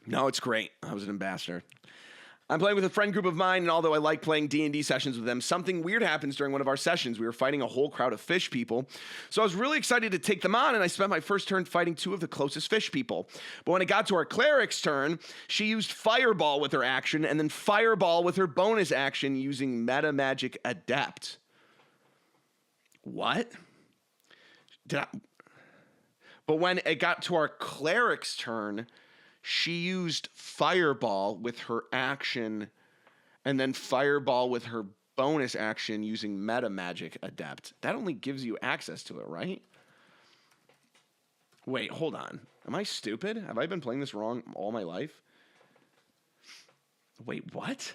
No, it's great. I was an ambassador. I'm playing with a friend group of mine, and although I like playing D&D sessions with them, something weird happens during one of our sessions. We were fighting a whole crowd of fish people, so I was really excited to take them on, and I spent my first turn fighting 2 of the closest fish people. But when it got to our cleric's turn, she used Fireball with her action, and then Fireball with her bonus action using Meta Magic Adept. What? But when it got to our cleric's turn, she used Fireball with her action and then Fireball with her bonus action using Meta Magic Adept. That only gives you access to it, right? Wait, hold on. Am I stupid? Have I been playing this wrong all my life? Wait, what?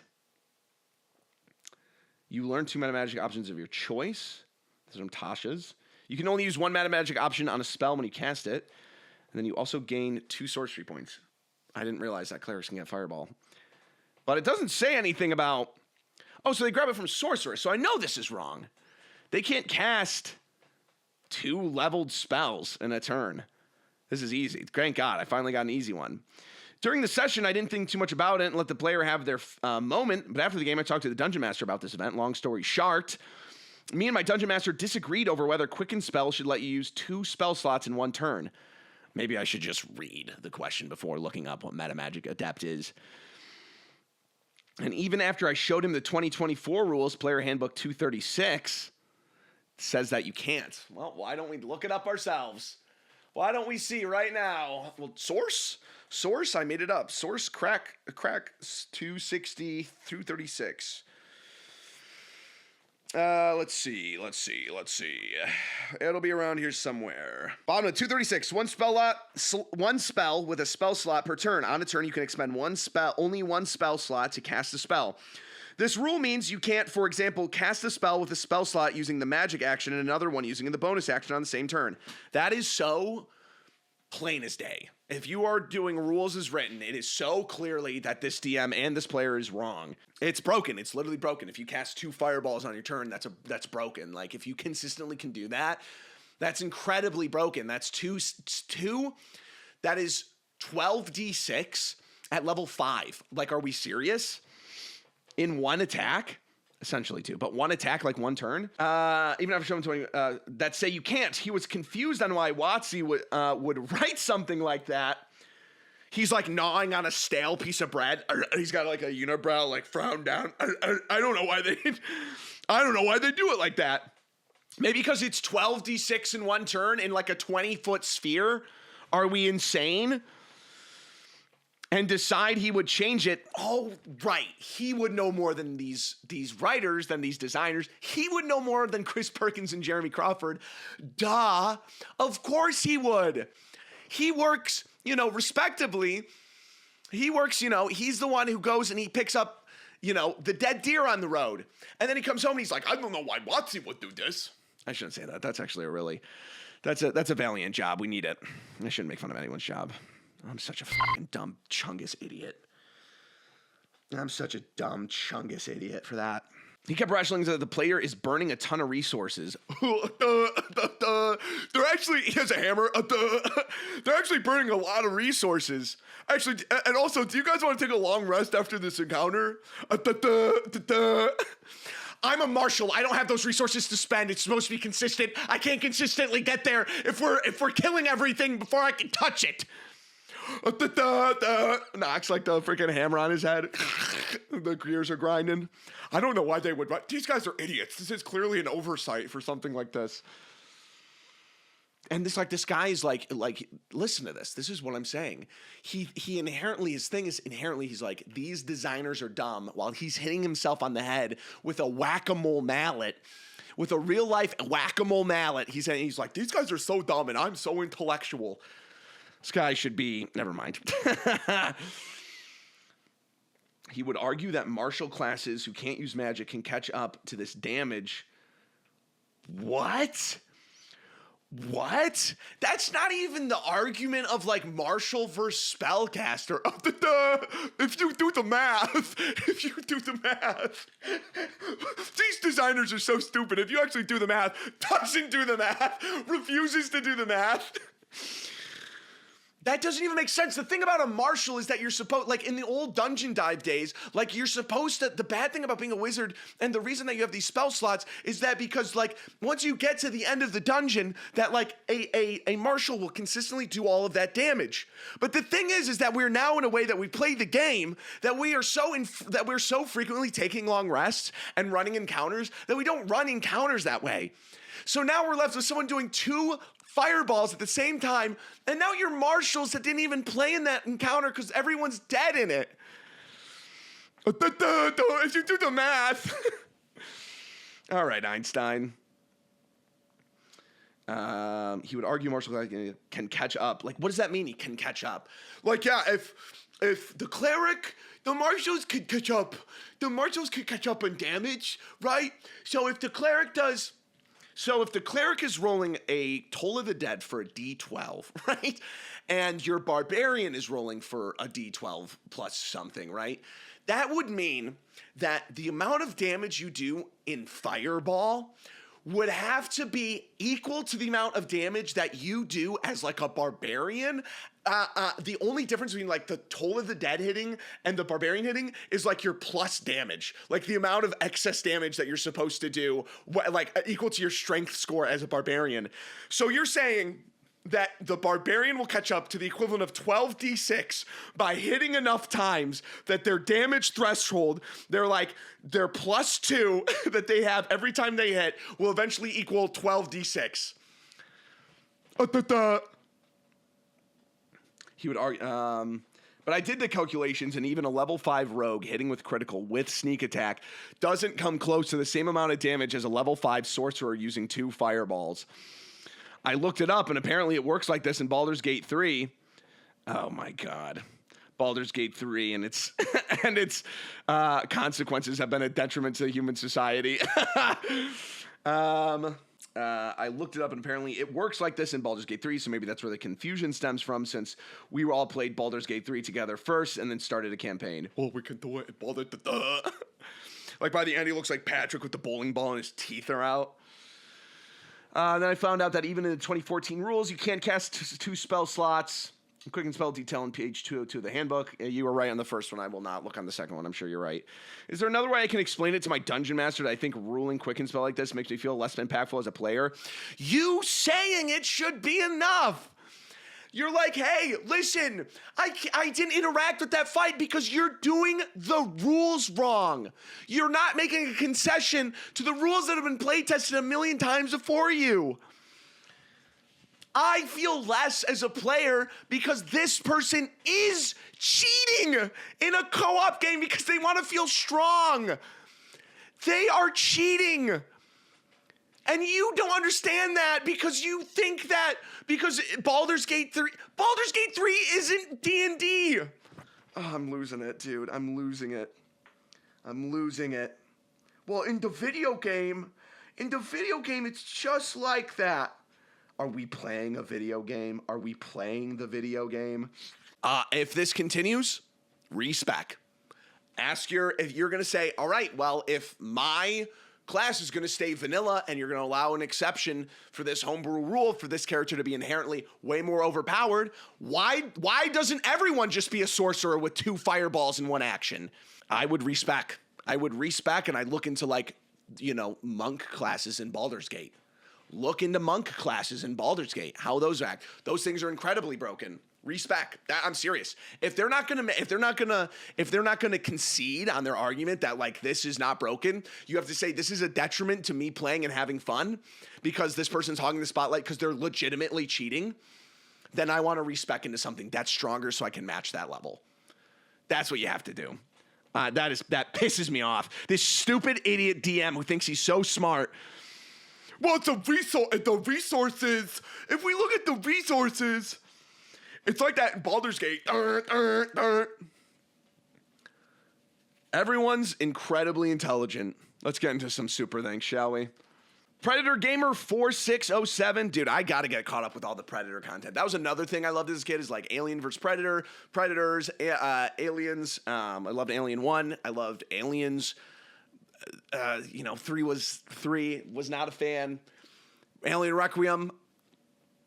You learn 2 Meta Magic options of your choice. Those are from Tasha's. You can only use 1 Meta Magic option on a spell when you cast it. And then you also gain 2 sorcery points. I didn't realize that clerics can get Fireball. But it doesn't say anything about... Oh, so they grab it from Sorcerer. So I know this is wrong. They can't cast 2 leveled spells in a turn. This is easy. Thank God. I finally got an easy one. During the session, I didn't think too much about it and let the player have their moment. But after the game, I talked to the Dungeon Master about this event. Long story short, me and my Dungeon Master disagreed over whether Quicken Spell should let you use 2 spell slots in 1 turn. Maybe I should just read the question before looking up what Meta Magic Adept is. And even after I showed him the 2024 rules, Player Handbook 236 says that you can't. Well, why don't we look it up ourselves? Why don't we see right now? Well, source, I made it up. Source crack 260 through 36. Let's see. It'll be around here somewhere. Bottom of 236. One spell with a spell slot per turn. On a turn, you can expend only one spell slot to cast a spell. This rule means you can't, for example, cast a spell with a spell slot using the magic action and another one using the bonus action on the same turn. That is so plain as day. If you are doing rules as written, it is so clearly that this DM and this player is wrong. It's broken. It's literally broken. If you cast 2 fireballs on your turn, that's broken. Like, if you consistently can do that, that's incredibly broken. That's two. That is 12d6 at level 5. Like, are we serious? In one attack? Essentially 2, but one attack, like 1 turn. Even after showing 20, that say you can't. He was confused on why Watsy would write something like that. He's like gnawing on a stale piece of bread. He's got like a unibrow, like frown down. I don't know why they do it like that. Maybe because it's 12d6 in 1 turn in like a 20-foot sphere. Are we insane? And decide he would change it. Oh, right. He would know more than these writers, than these designers. He would know more than Chris Perkins and Jeremy Crawford. Duh. Of course he would. He works, respectively. He works, he's the one who goes and he picks up, the dead deer on the road. And then he comes home and he's like, I don't know why Watsy would do this. I shouldn't say that. That's actually that's a valiant job. We need it. I shouldn't make fun of anyone's job. I'm such a fucking dumb chungus idiot. I'm such a dumb chungus idiot for that. He kept rationing that the player is burning a ton of resources. They're actually, he has a hammer. They're actually burning a lot of resources. Actually, and also, do you guys want to take a long rest after this encounter? I'm a marshal. I don't have those resources to spend. It's supposed to be consistent. I can't consistently get there if we're killing everything before I can touch it. Knocks like the freaking hammer on his head. The gears are grinding. I don't know why they would. These guys are idiots. This is clearly an oversight for something like this. And this guy is like, listen to this. This is what I'm saying. He inherently, his thing is inherently, he's like, these designers are dumb, while he's hitting himself on the head with a whack-a-mole mallet. With a real life whack-a-mole mallet. He's like, these guys are so dumb and I'm so intellectual. This guy should be, never mind. He would argue that martial classes who can't use magic can catch up to this damage. What? That's not even the argument of like martial versus spellcaster. If you do the math. These designers are so stupid. If you actually do the math, doesn't do the math, refuses to do the math. That doesn't even make sense. The thing about a marshal is that you're supposed, like in the old dungeon dive days, like you're supposed to, the bad thing about being a wizard and the reason that you have these spell slots is that because like once you get to the end of the dungeon, that like a marshal will consistently do all of that damage. But the thing is that we're now in a way that we play the game that we're so frequently taking long rests and running encounters that we don't run encounters that way. So now we're left with someone doing 2 fireballs at the same time, and now you're marshals that didn't even play in that encounter because everyone's dead in it. If you do the math. All right, Einstein. He would argue martial can catch up. Like, what does that mean? He can catch up. Like, yeah, if the cleric, the marshals could catch up. The marshals could catch up on damage, right? So if the cleric is rolling a Toll of the Dead for a D12, right? And your barbarian is rolling for a D12 plus something, right? That would mean that the amount of damage you do in Fireball would have to be equal to the amount of damage that you do as like a barbarian. The only difference between like the Toll of the Dead hitting and the barbarian hitting is like your plus damage, like the amount of excess damage that you're supposed to do, like equal to your strength score as a barbarian. So you're saying that the barbarian will catch up to the equivalent of 12d6 by hitting enough times that their damage threshold, their +2 that they have every time they hit, will eventually equal 12d6. He would argue, but I did the calculations, and even a level 5 rogue hitting with critical with sneak attack doesn't come close to the same amount of damage as a level 5 sorcerer using 2 fireballs. I looked it up, and apparently it works like this in Baldur's Gate 3. Oh my God. Baldur's Gate 3 and its consequences have been a detriment to human society. I looked it up, and apparently it works like this in Baldur's Gate 3, so maybe that's where the confusion stems from, since we all played Baldur's Gate 3 together first and then started a campaign. Oh, we can do it. Like, by the end, he looks like Patrick with the bowling ball and his teeth are out. Then I found out that even in the 2014 rules, you can't cast 2 spell slots. Quick and spell detail on page 202 of the handbook. You were right on the first one. I will not look on the second one. I'm sure you're right. Is there another way I can explain it to my dungeon master that I think ruling quick and spell like this makes me feel less impactful as a player? You saying it should be enough. You're like, hey, listen, I didn't interact with that fight because you're doing the rules wrong. You're not making a concession to the rules that have been play tested a million times before you. I feel less as a player because this person is cheating in a co-op game because they want to feel strong. They are cheating. And you don't understand that because you think that because Baldur's Gate 3 isn't D&D. Oh, I'm losing it, dude. I'm losing it. Well, in the video game, it's just like that. Are we playing a video game? Are we playing the video game? If this continues, respec. If you're going to say, all right, well, if my class is going to stay vanilla and you're going to allow an exception for this homebrew rule for this character to be inherently way more overpowered, why doesn't everyone just be a sorcerer with 2 fireballs in 1 action? I would respec. And I'd look into monk classes in Baldur's Gate. Look into monk classes in Baldur's Gate, how those act. Those things are incredibly broken. Respec. I'm serious. If they're not gonna concede on their argument that this is not broken, you have to say this is a detriment to me playing and having fun because this person's hogging the spotlight because they're legitimately cheating. Then I want to respec into something that's stronger so I can match that level. That's what you have to do. That pisses me off. This stupid idiot DM who thinks he's so smart. Well, the resources. If we look at the resources, it's like that in Baldur's Gate. Everyone's incredibly intelligent. Let's get into some super things, shall we? Predator Gamer 4607. Dude, I gotta get caught up with all the Predator content. That was another thing I loved as a kid, is Alien vs. Predator, Predators, Aliens. I loved Alien 1. I loved Aliens. 3 was not a fan. Alien Requiem.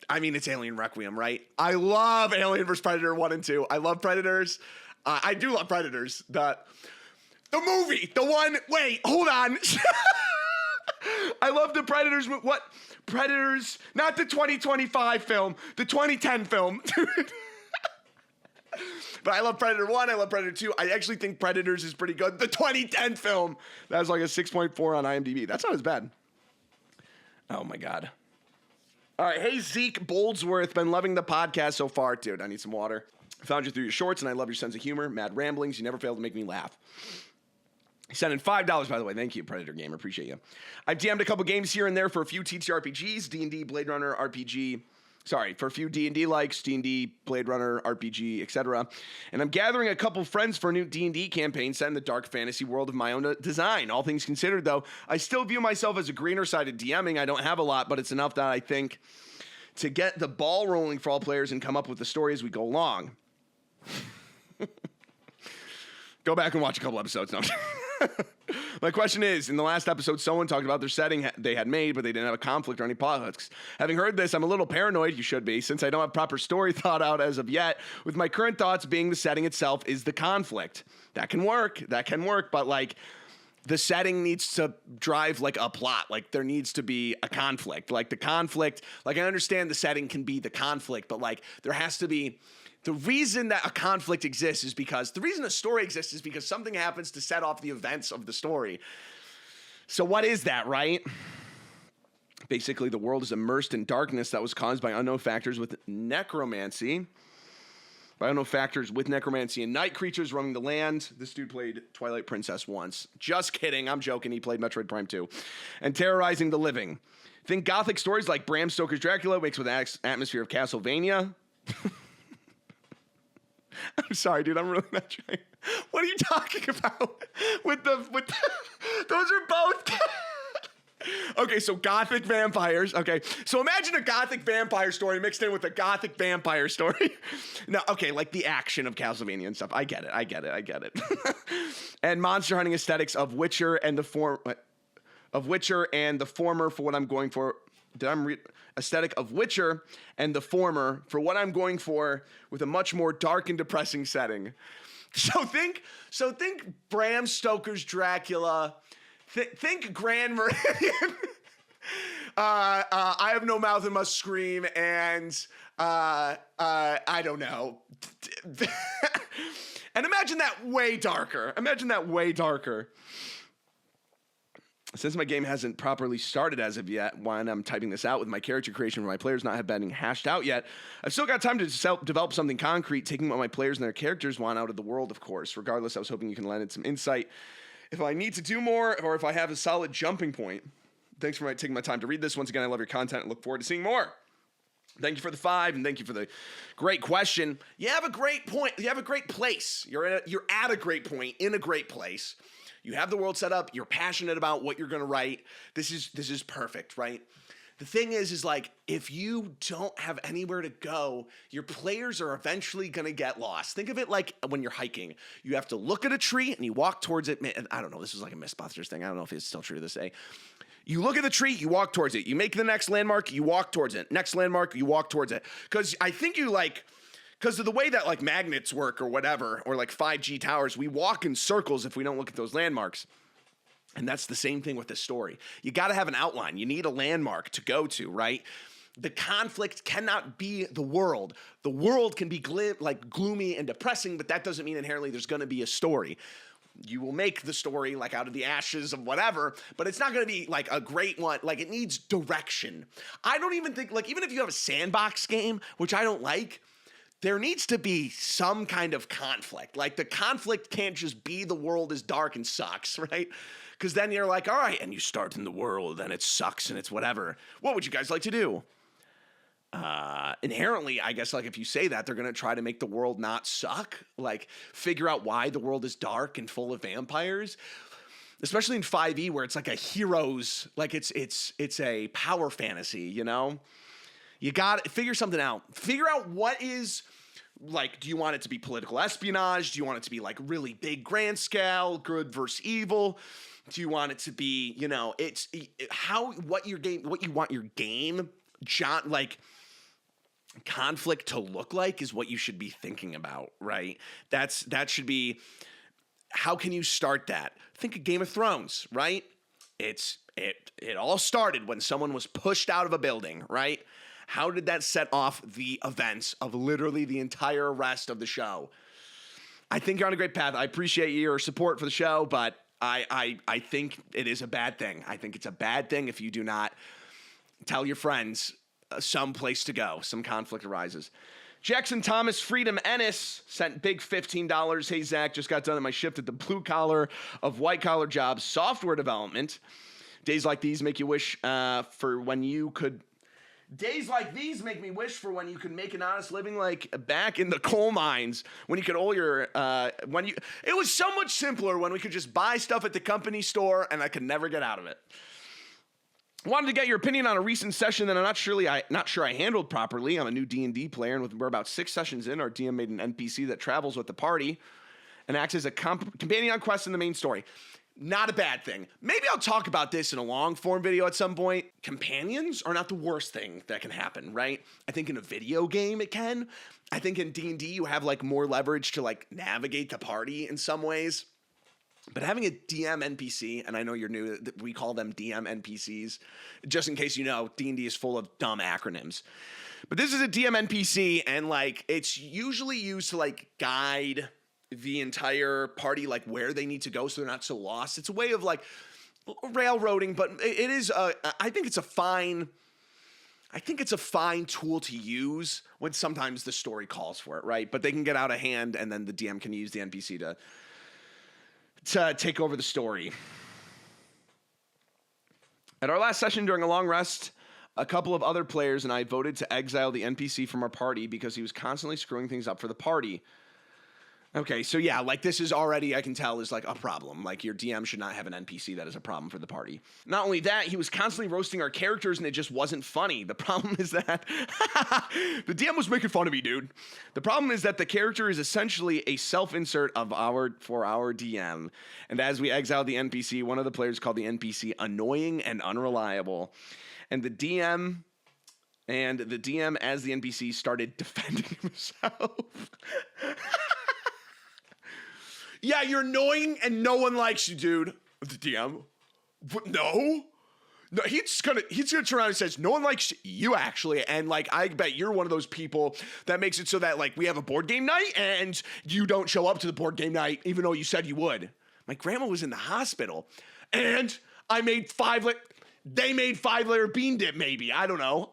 I mean, it's Alien Requiem, right? I love Alien vs. Predator 1 and 2. I love Predators. I do love Predators. The movie, the one, wait, hold on. I love the Predators. What? Predators, not the 2025 film, the 2010 film. But I love Predator 1, I love Predator 2. I actually think Predators is pretty good. The 2010 film, that was a 6.4 on IMDb. That's not as bad. Oh my God. All right, hey Zeke Boldsworth, been loving the podcast so far. Dude, I need some water. I found you through your shorts, and I love your sense of humor. Mad ramblings, you never fail to make me laugh. He sent in $5, by the way. Thank you, Predator Gamer. Appreciate you. I've DM'd a couple games here and there for a few TTRPGs, D&D, Blade Runner, RPG. Sorry, for a few D&D likes, D&D, Blade Runner, RPG, etc. And I'm gathering a couple friends for a new D&D campaign set in the dark fantasy world of my own design. All things considered, though, I still view myself as a greener side of DMing. I don't have a lot, but it's enough that I think to get the ball rolling for all players and come up with the story as we go along. Go back and watch a couple episodes. No. My question is, in the last episode, someone talked about their setting they had made, but they didn't have a conflict or any plot hooks. Having heard this, I'm a little paranoid, you should be, since I don't have proper story thought out as of yet, with my current thoughts being the setting itself is the conflict. That can work, but the setting needs to drive like a plot. Like there needs to be a conflict. Like the conflict, like I understand the setting can be the conflict, but like there has to be, the reason that a conflict exists is because, the reason a story exists is because something happens to set off the events of the story. So what is that, right? Basically, the world is immersed in darkness that was caused by unknown factors with necromancy. By unknown factors with necromancy and night creatures roaming the land. This dude played Twilight Princess once. Just kidding. I'm joking. He played Metroid Prime 2. And terrorizing the living. Think gothic stories like Bram Stoker's Dracula mixed with the atmosphere of Castlevania. I'm sorry, dude. I'm really not trying. What are you talking about? With the those are both. Okay, so gothic vampires. Okay, so imagine a gothic vampire story mixed in with a gothic vampire story. No, okay, like the action of Castlevania and stuff. I get it. And monster hunting aesthetics of Witcher and the former for what I'm going for. Aesthetic of Witcher and the former for what I'm going for with a much more dark and depressing setting. So think Bram Stoker's Dracula. Think Grand Meridian. I have no mouth and must scream, and I don't know. And imagine that way darker. Since my game hasn't properly started as of yet, when I'm typing this out with my character creation for my players not have been hashed out yet, I've still got time to develop something concrete, taking what my players and their characters want out of the world, of course. Regardless, I was hoping you can lend it some insight if I need to do more or if I have a solid jumping point. Thanks for taking my time to read this. Once again, I love your content and look forward to seeing more. Thank you for the 5, and thank you for the great question. You have a great point. You have a great place. You're at a great point in a great place. You have the world set up. You're passionate about what you're going to write. This is perfect, right? The thing is like, if you don't have anywhere to go, your players are eventually going to get lost. Think of it like when you're hiking. You have to look at a tree and you walk towards it. Man, I don't know. This is like a Mythbusters thing. I don't know if it's still true to this day. You look at the tree, you walk towards it. You make the next landmark, you walk towards it. Next landmark, you walk towards it. Because I think because of the way that like magnets work or whatever, or like 5G towers, we walk in circles if we don't look at those landmarks. And that's the same thing with this story. You got to have an outline. You need a landmark to go to, right? The conflict cannot be the world. The world can be gloomy and depressing, but that doesn't mean inherently there's going to be a story. You will make the story like out of the ashes of whatever, but it's not going to be like a great one. Like it needs direction. I don't even think, like, even if you have a sandbox game, which I don't like, there needs to be some kind of conflict. Like the conflict can't just be the world is dark and sucks, right? Because then you're like, all right, and you start in the world and it sucks and it's whatever. What would you guys like to do? Inherently, I guess, like if you say that, they're going to try to make the world not suck, like figure out why the world is dark and full of vampires, especially in 5e where it's like a heroes, like it's a power fantasy, you know? You got to figure something out. Figure out what is, like, do you want it to be political espionage? Do you want it to be like really big grand scale, good versus evil? Do you want it to be, you know, what you want your game, like, conflict to look like is what you should be thinking about, right? That should be, how can you start that? Think of Game of Thrones, right? It all started when someone was pushed out of a building, right? How did that set off the events of literally the entire rest of the show? I think you're on a great path. I appreciate your support for the show, but I think it is a bad thing. I think it's a bad thing if you do not tell your friends some place to go. Some conflict arises. Jackson Thomas Freedom Ennis sent big $15. Hey, Zach, just got done at my shift at the blue collar of white collar jobs, software development. Days like these make you wish for when you could. Days like these make me wish for when you could make an honest living, like back in the coal mines, when you could it was so much simpler when we could just buy stuff at the company store and I could never get out of it. Wanted to get your opinion on a recent session that I'm not sure I handled properly. I'm a new D&D player, and we're about 6 sessions in. Our DM made an NPC that travels with the party and acts as a companion on quests in the main story. Not a bad thing. Maybe I'll talk about this in a long form video at some point. Companions are not the worst thing that can happen, right? I think in a video game it can. I think in D&D you have like more leverage to like navigate the party in some ways. But having a DM NPC, and I know you're new, we call them DM NPCs, just in case you know, D&D is full of dumb acronyms. But this is a DM NPC, and like it's usually used to like guide the entire party like where they need to go so they're not so lost. It's a way of like railroading, but it is I think it's a fine tool to use when sometimes the story calls for it, right? But they can get out of hand, and then the DM can use the NPC to take over the story. At our last session during a long rest, a couple of other players and I voted to exile the NPC from our party because he was constantly screwing things up for the party. Okay, so yeah, like this is already, I can tell, is like a problem. Like your DM should not have an NPC that is a problem for the party. Not only that, he was constantly roasting our characters and it just wasn't funny. The problem is that the DM was making fun of me, dude. The problem is that the character is essentially a self-insert for our DM. And as we exiled the NPC, one of the players called the NPC annoying and unreliable. And the DM as the NPC started defending himself. Yeah, you're annoying and no one likes you, dude. The DM. No, he's gonna turn around and says, no one likes you actually. And like, I bet you're one of those people that makes it so that like we have a board game night and you don't show up to the board game night, even though you said you would. My grandma was in the hospital and I made they made 5-layer bean dip maybe. I don't know.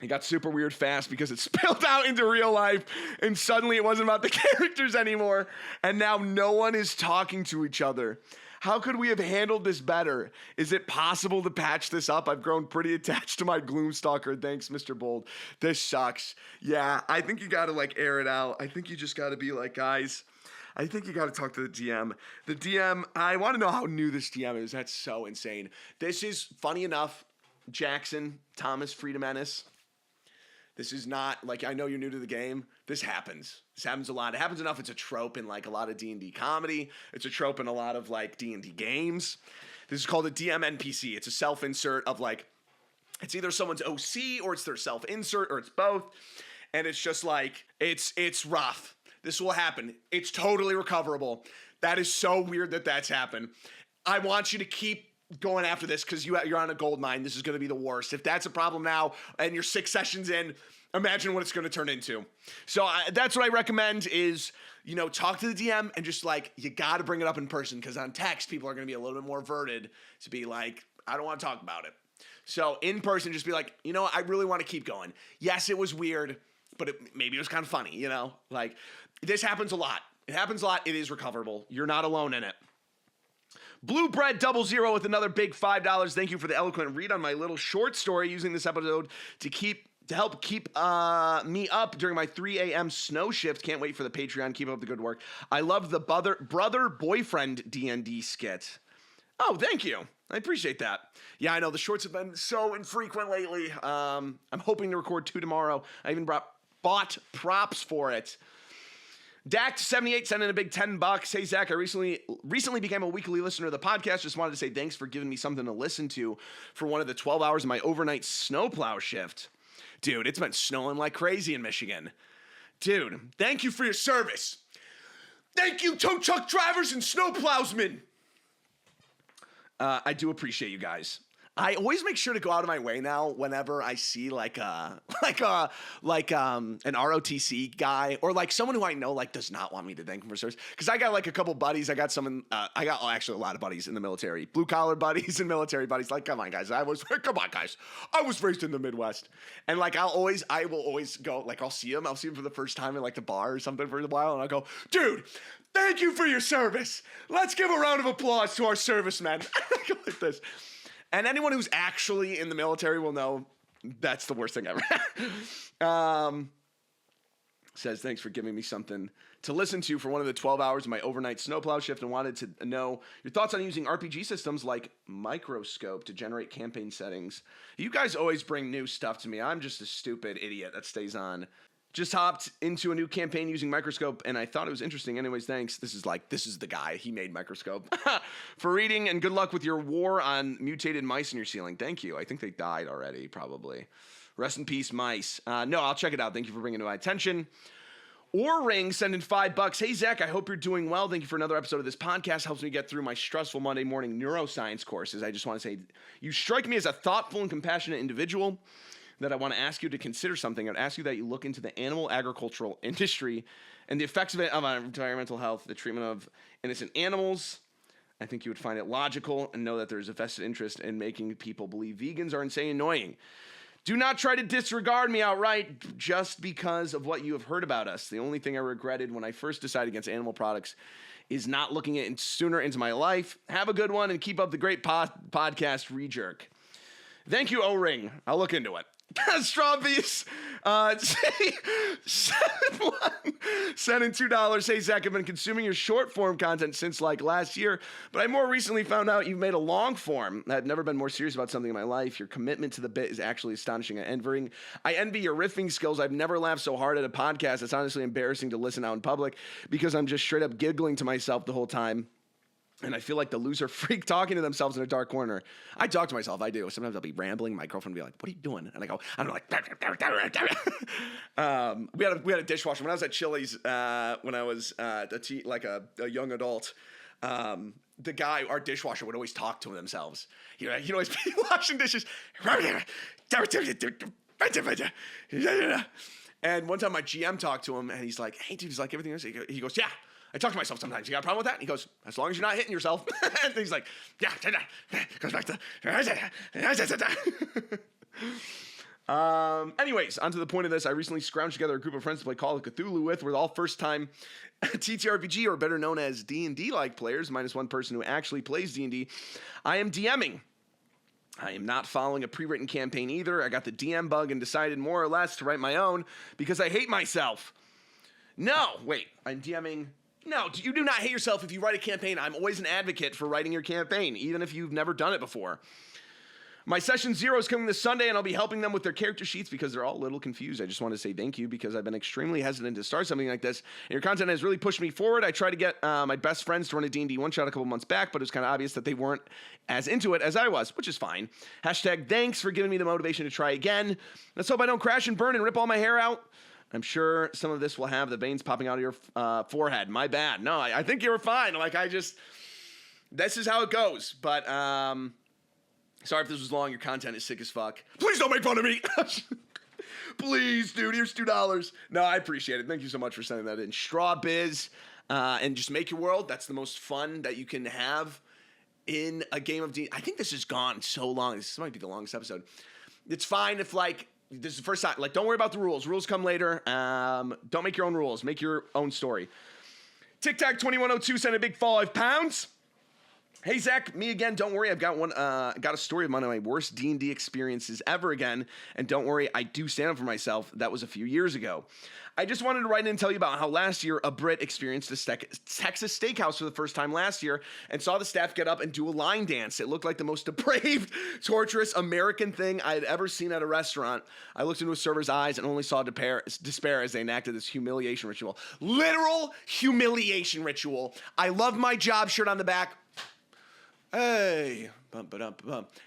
It got super weird fast because it spilled out into real life and suddenly it wasn't about the characters anymore. And now no one is talking to each other. How could we have handled this better? Is it possible to patch this up? I've grown pretty attached to my Gloomstalker. Thanks, Mr. Bold. This sucks. Yeah, I think you got to like air it out. I think you just got to be like, guys, I think you got to talk to the DM. The DM, I want to know how new this DM is. That's so insane. This is funny enough. Jackson, Thomas, Freedom Ennis. This is not, like, I know you're new to the game. This happens. This happens a lot. It happens enough. It's a trope in, like, a lot of D&D comedy. It's a trope in a lot of, like, D&D games. This is called a DM NPC. It's a self-insert of, like, it's either someone's OC or it's their self-insert or it's both. And it's just, like, it's rough. This will happen. It's totally recoverable. That is so weird that that's happened. I want you to keep going after this because you're on a gold mine. This is going to be the worst. If that's a problem now and you're 6 sessions in, imagine what it's going to turn into. So that's what I recommend is, you know, talk to the DM and just like, you got to bring it up in person because on text, people are going to be a little bit more averted to be like, I don't want to talk about it. So in person, just be like, you know, I really want to keep going. Yes, it was weird, but maybe it was kind of funny, you know, like this happens a lot. It happens a lot. It is recoverable. You're not alone in it. Blue Bread 00 with another big $5. Thank you for the eloquent read on my little short story using this episode to help keep me up during my 3 a.m. snow shift. Can't wait for the Patreon. Keep up the good work. I love the brother boyfriend D&D skit. Oh, thank you. I appreciate that. Yeah, I know the shorts have been so infrequent lately. I'm hoping to record 2 tomorrow. I even bought props for it. Dact78 sent in a big $10. Hey, Zach, I recently became a weekly listener of the podcast. Just wanted to say thanks for giving me something to listen to for one of the 12 hours of my overnight snowplow shift. Dude, it's been snowing like crazy in Michigan. Dude, thank you for your service. Thank you, tow truck drivers and snowplowsmen. I do appreciate you guys. I always make sure to go out of my way now whenever I see like an ROTC guy or like someone who I know like does not want me to thank him for service. Because I got like a couple buddies. I got actually a lot of buddies in the military, blue collar buddies and military buddies. Like, come on, guys. I was raised in the Midwest, and like I will always go like I'll see him for the first time in like the bar or something for a while, and I'll go, dude, thank you for your service. Let's give a round of applause to our servicemen. I go like this. And anyone who's actually in the military will know that's the worst thing ever. Says, thanks for giving me something to listen to for one of the 12 hours of my overnight snowplow shift and wanted to know your thoughts on using RPG systems like Microscope to generate campaign settings. You guys always bring new stuff to me. I'm just a stupid idiot that stays on. Just hopped into a new campaign using Microscope, and I thought it was interesting. Anyways, thanks. This is the guy. He made Microscope. For reading, and good luck with your war on mutated mice in your ceiling. Thank you. I think they died already, probably. Rest in peace, mice. No, I'll check it out. Thank you for bringing it to my attention. Or Ring sending $5. Hey, Zach, I hope you're doing well. Thank you for another episode of this podcast. Helps me get through my stressful Monday morning neuroscience courses. I just want to say, you strike me as a thoughtful and compassionate individual that I want to ask you to consider something. I'd ask you that you look into the animal agricultural industry and the effects of it on environmental health, the treatment of innocent animals. I think you would find it logical and know that there's a vested interest in making people believe vegans are insane and annoying. Do not try to disregard me outright just because of what you have heard about us. The only thing I regretted when I first decided against animal products is not looking it sooner into my life. Have a good one and keep up the great podcast, Rejerk. Thank you, O-Ring. I'll look into it. Strawbees, send in $2. Hey, Zach, I've been consuming your short form content since like last year, but I more recently found out you've made a long form. I've never been more serious about something in my life. Your commitment to the bit is actually astonishing and I envy your riffing skills. I've never laughed so hard at a podcast. It's honestly embarrassing to listen out in public because I'm just straight up giggling to myself the whole time. And I feel like the loser freak talking to themselves in a dark corner. I talk to myself. I do. Sometimes I'll be rambling. My girlfriend will be like, what are you doing? And I go, I'm like, we had a dishwasher. When I was at Chili's, when I was a young adult, the guy, our dishwasher, would always talk to themselves. He'd always be washing dishes. And one time my GM talked to him, and he's like, hey, dude, he's like, everything else. He goes, yeah. I talk to myself sometimes. You got a problem with that? And he goes, as long as you're not hitting yourself. And he's like, yeah. Goes back to. Anyways, on to the point of this. I recently scrounged together a group of friends to play Call of Cthulhu with. We're all first-time TTRPG, or better known as D&D-like players, minus one person who actually plays D&D. I am DMing. I am not following a pre-written campaign either. I got the DM bug and decided more or less to write my own because I hate myself. No, wait, I'm DMing. No, you do not hate yourself if you write a campaign. I'm always an advocate for writing your campaign, even if you've never done it before. My session 0 is coming this Sunday, and I'll be helping them with their character sheets because they're all a little confused. I just want to say thank you because I've been extremely hesitant to start something like this, and your content has really pushed me forward. I tried to get my best friends to run a D&D one-shot a couple months back, but it was kind of obvious that they weren't as into it as I was, which is fine. Hashtag thanks for giving me the motivation to try again. Let's hope I don't crash and burn and rip all my hair out. I'm sure some of this will have the veins popping out of your forehead. My bad. No, I think you were fine. This is how it goes. But, sorry if this was long. Your content is sick as fuck. Please don't make fun of me. Please, dude. Here's $2. No, I appreciate it. Thank you so much for sending that in. Straw Biz, and just make your world. That's the most fun that you can have in a game of D. I think this has gone so long. This might be the longest episode. It's fine if, this is the first time. Don't worry about the rules. Rules come later. Don't make your own rules. Make your own story. TicTac2102 sent a big £5. Hey, Zach, me again. Don't worry. I've got a story of one of my worst D&D experiences ever again. And don't worry, I do stand up for myself. That was a few years ago. I just wanted to write in and tell you about how last year a Brit experienced a Texas steakhouse for the first time last year and saw the staff get up and do a line dance. It looked like the most depraved, torturous American thing I had ever seen at a restaurant. I looked into a server's eyes and only saw despair as they enacted this humiliation ritual. Literal humiliation ritual. I love my job, shirt on the back. Hey,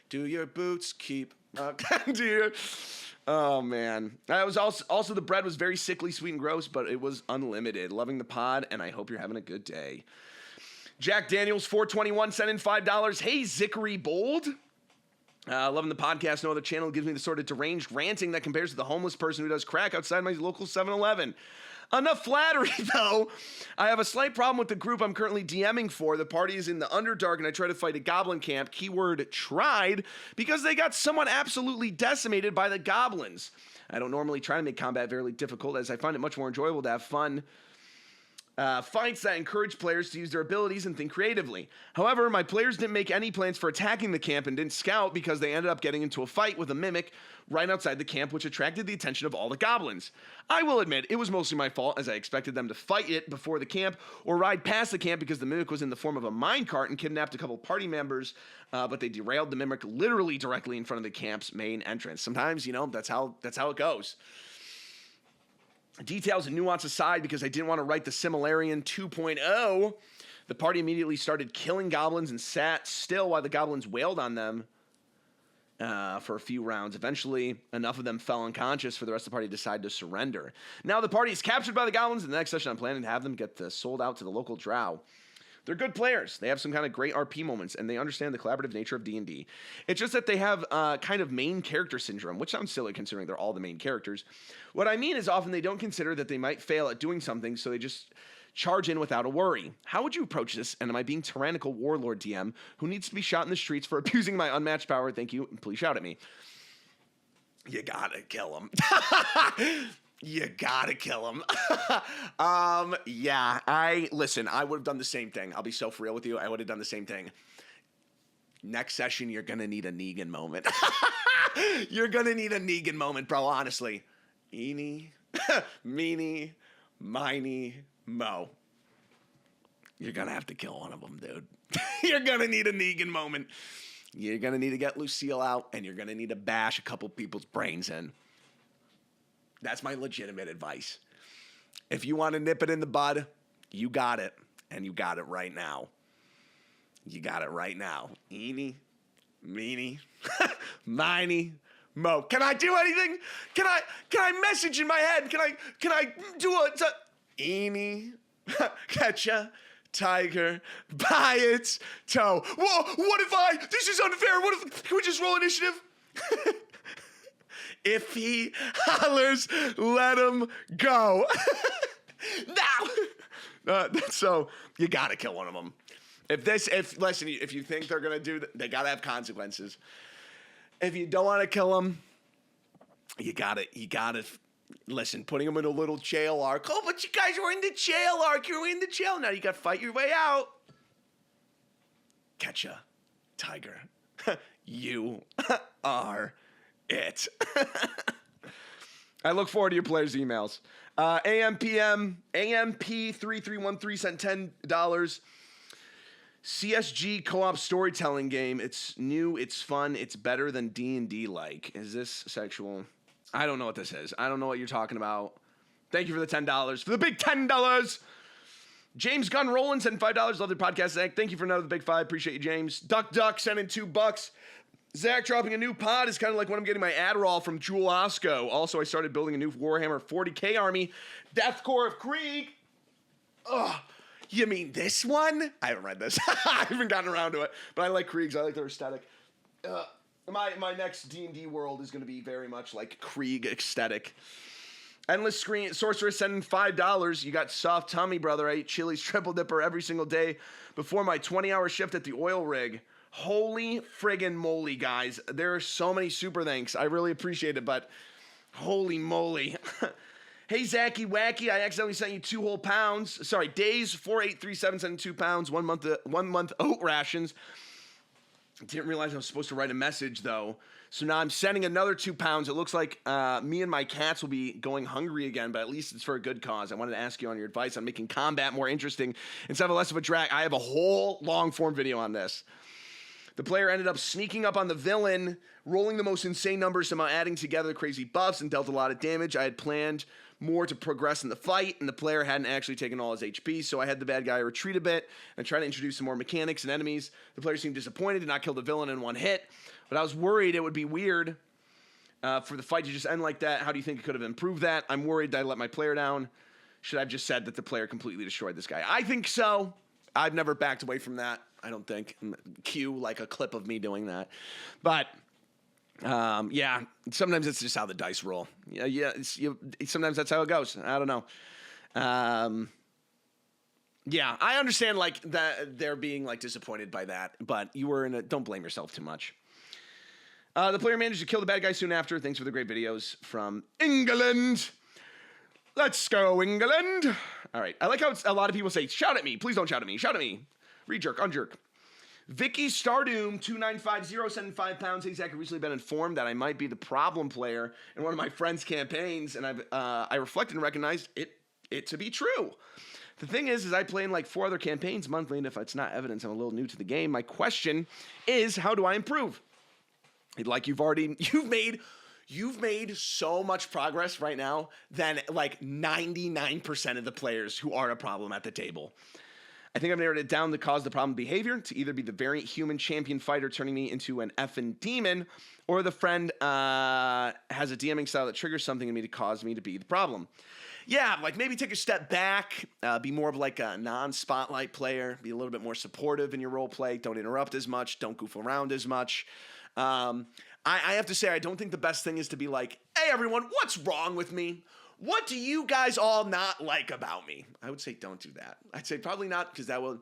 do your boots keep do your... Oh, man. I was also the bread was very sickly, sweet, and gross, but it was unlimited. Loving the pod, and I hope you're having a good day. Jack Daniels, 421, sent in $5. Hey, Zickery Bold. Loving the podcast. No other channel gives me the sort of deranged ranting that compares to the homeless person who does crack outside my local 7-Eleven. Enough flattery, though. I have a slight problem with the group I'm currently DMing for. The party is in the Underdark, and I try to fight a goblin camp, keyword tried, because they got somewhat absolutely decimated by the goblins. I don't normally try to make combat very difficult, as I find it much more enjoyable to have fun fights that encourage players to use their abilities and think creatively. However, my players didn't make any plans for attacking the camp and didn't scout because they ended up getting into a fight with a mimic right outside the camp, which attracted the attention of all the goblins. I will admit, it was mostly my fault, as I expected them to fight it before the camp or ride past the camp because the mimic was in the form of a minecart and kidnapped a couple party members, but they derailed the mimic literally directly in front of the camp's main entrance. Sometimes, that's how it goes. Details and nuance aside, because I didn't want to write the Similarian 2.0, the party immediately started killing goblins and sat still while the goblins wailed on them. for a few rounds. Eventually, enough of them fell unconscious for the rest of the party to decide to surrender. Now the party is captured by the goblins. In the next session, I'm planning to have them get sold out to the local drow. They're good players. They have some kind of great RP moments, and they understand the collaborative nature of D&D. It's just that they have kind of main character syndrome, which sounds silly considering they're all the main characters. What I mean is often they don't consider that they might fail at doing something, so they just charge in without a worry. How would you approach this? And am I being tyrannical warlord DM who needs to be shot in the streets for abusing my unmatched power? Thank you, and please shout at me. You gotta kill him. You gotta kill him. Yeah, I would have done the same thing. I'll be so for real with you. I would have done the same thing. Next session, you're gonna need a Negan moment. You're gonna need a Negan moment, bro, honestly. Eeny, meeny, miny, mo. You're gonna have to kill one of them, dude. You're gonna need a Negan moment. You're gonna need to get Lucille out, and you're gonna need to bash a couple people's brains in. That's my legitimate advice. If you want to nip it in the bud, you got it. And you got it right now. You got it right now. Eeny, meeny, miny, mo. Can I do anything? Can I message in my head? Can I do a eeny, catcha, tiger, by its toe. Whoa, this is unfair. Can we just roll initiative? If he hollers, let him go. Now, so you gotta kill one of them. If you think they're gonna do that, they gotta have consequences. If you don't want to kill them, you gotta listen. Putting them in a little jail arc. Oh, but you guys were in the jail arc. You're in the jail now. You gotta fight your way out. Catcha, tiger. You are it. I look forward to your players' emails. AMP3313 sent $10. CSG co-op storytelling game. It's new. It's fun. It's better than D&D like. Is this sexual? I don't know what this is. I don't know what you're talking about. Thank you for the $10. For the big $10. James Gunn Rowland sent $5. Love the podcast, Zach. Thank you for another big $5. Appreciate you, James. Duck sending $2. Zach dropping a new pod is kind of like when I'm getting my Adderall from Jewel Osco. Also, I started building a new Warhammer 40k army, Deathcore of Krieg. Ugh, you mean this one? I haven't read this. I haven't gotten around to it, but I like Kriegs. I like their aesthetic. My next D&D world is going to be very much like Krieg aesthetic. Endless Screen Sorceress sending $5. You got soft tummy, brother. I eat Chili's triple dipper every single day before my 20-hour shift at the oil rig. Holy friggin' moly, guys. There are so many super thanks. I really appreciate it, but holy moly. Hey, Zachy Wacky, I accidentally sent you 2 whole pounds. Sorry, days, 4837 sending 2 pounds, 1 month oat rations. Didn't realize I was supposed to write a message, though. So now I'm sending another 2 pounds. It looks like me and my cats will be going hungry again, but at least it's for a good cause. I wanted to ask you on your advice on making combat more interesting instead of less of a drag. I have a whole long-form video on this. The player ended up sneaking up on the villain, rolling the most insane numbers, somehow adding together crazy buffs, and dealt a lot of damage. I had planned more to progress in the fight, and the player hadn't actually taken all his HP, so I had the bad guy retreat a bit and try to introduce some more mechanics and enemies. The player seemed disappointed to not kill the villain in one hit, but I was worried it would be weird for the fight to just end like that. How do you think it could have improved that? I'm worried that I let my player down. Should I have just said that the player completely destroyed this guy? I think so. I've never backed away from that. I don't think. Cue like a clip of me doing that. But, yeah, sometimes it's just how the dice roll. Sometimes that's how it goes. I don't know. Yeah, I understand, like, that they're being, like, disappointed by that. But you were don't blame yourself too much. The player managed to kill the bad guy soon after. Thanks for the great videos from England. Let's go, England. All right. I like how a lot of people say, shout at me. Please don't shout at me. Shout at me. Rejerk, unjerk. Vicky Stardoom 2950 sending 5 pounds. Hey, Zach, I've recently been informed that I might be the problem player in one of my friend's campaigns, and I reflected and recognized it to be true. The thing is I play in like 4 other campaigns monthly, and if it's not evidence, I'm a little new to the game. My question is, how do I improve? Like you've made so much progress right now than like 99% of the players who are a problem at the table. I think I've narrowed it down to cause the problem behavior to either be the variant human champion fighter turning me into an effing demon, or the friend has a DMing style that triggers something in me to cause me to be the problem. Yeah, like maybe take a step back, be more of like a non-spotlight player, be a little bit more supportive in your role play, don't interrupt as much, don't goof around as much. I have to say, I don't think the best thing is to be like, hey everyone, what's wrong with me? What do you guys all not like about me? I would say don't do that. I'd say probably not, because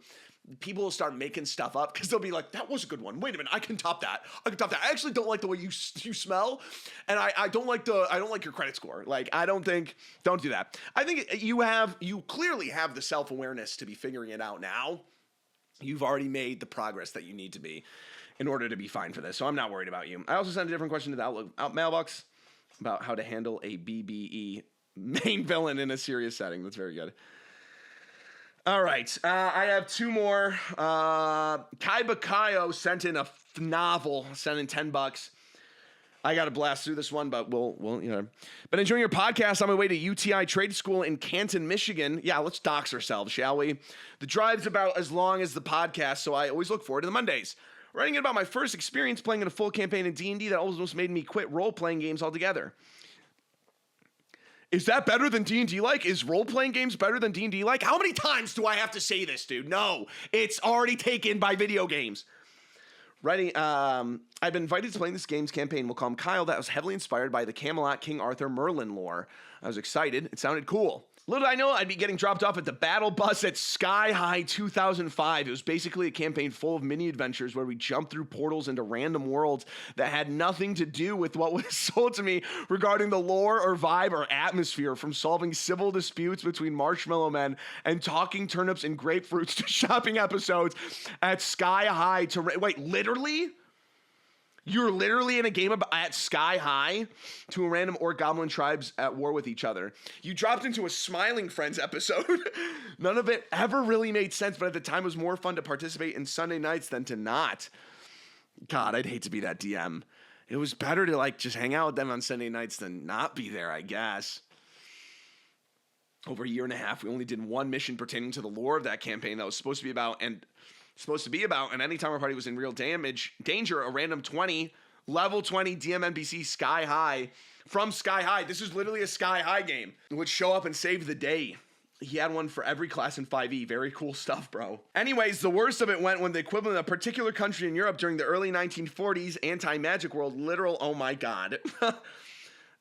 people will start making stuff up, because they'll be like, that was a good one. Wait a minute, I can top that. I actually don't like the way you smell, and I don't like your credit score. Like, don't do that. I think you clearly have the self-awareness to be figuring it out now. You've already made the progress that you need to be in order to be fine for this. So I'm not worried about you. I also sent a different question to the Outlook mailbox about how to handle a BBE main villain in a serious setting. That's very good. All right. I have two more. Kai Bakayo sent in a novel, sent in $10. I got to blast through this one, but we'll Been enjoying your podcast on my way to UTI Trade School in Canton, Michigan. Yeah, let's dox ourselves, shall we? The drive's about as long as the podcast, so I always look forward to the Mondays. Writing about my first experience playing in a full campaign in D&D that almost made me quit role-playing games altogether. Is that better than D&D like? Is role-playing games better than D&D like? How many times do I have to say this, dude? No, it's already taken by video games. I've been invited to play this game's campaign, we'll call him Kyle, that was heavily inspired by the Camelot King Arthur Merlin lore. I was excited. It sounded cool. Little did I know I'd be getting dropped off at the Battle Bus at Sky High 2005. It was basically a campaign full of mini adventures where we jumped through portals into random worlds that had nothing to do with what was sold to me regarding the lore or vibe or atmosphere, from solving civil disputes between marshmallow men and talking turnips and grapefruits to shopping episodes at Sky High to... Wait, literally? You're literally in a game at Sky High to a random orc goblin tribes at war with each other. You dropped into a Smiling Friends episode. None of it ever really made sense, but at the time it was more fun to participate in Sunday nights than to not. God, I'd hate to be that DM. It was better to just hang out with them on Sunday nights than not be there, I guess. Over a year and a half, we only did one mission pertaining to the lore of that campaign that was supposed to be about, and anytime our party was in real danger, a random level 20 DM NPC Sky High, from Sky High, this is literally a Sky High game, would show up and save the day. He had one for every class in 5e. Very cool stuff, bro. Anyways, the worst of it went when the equivalent of a particular country in Europe during the early 1940s anti-magic world, oh my god.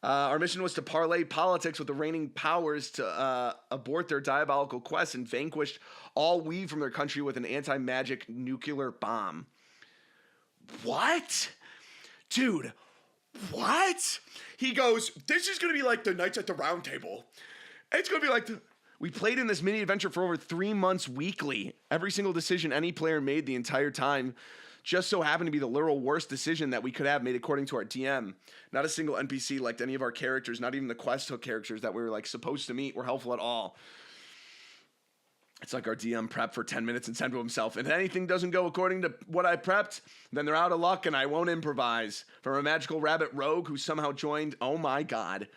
Our mission was to parlay politics with the reigning powers to abort their diabolical quest and vanquish all we from their country with an anti-magic nuclear bomb. What? Dude, what? He goes, this is going to be like the Knights at the Round Table. It's going to be like we played in this mini adventure for over 3 months weekly. Every single decision any player made the entire time just so happened to be the literal worst decision that we could have made according to our DM. Not a single NPC liked any of our characters, not even the quest hook characters that we were supposed to meet were helpful at all. It's like our DM prepped for 10 minutes and said to himself, if anything doesn't go according to what I prepped, then they're out of luck and I won't improvise. From a magical rabbit rogue who somehow joined, oh my god,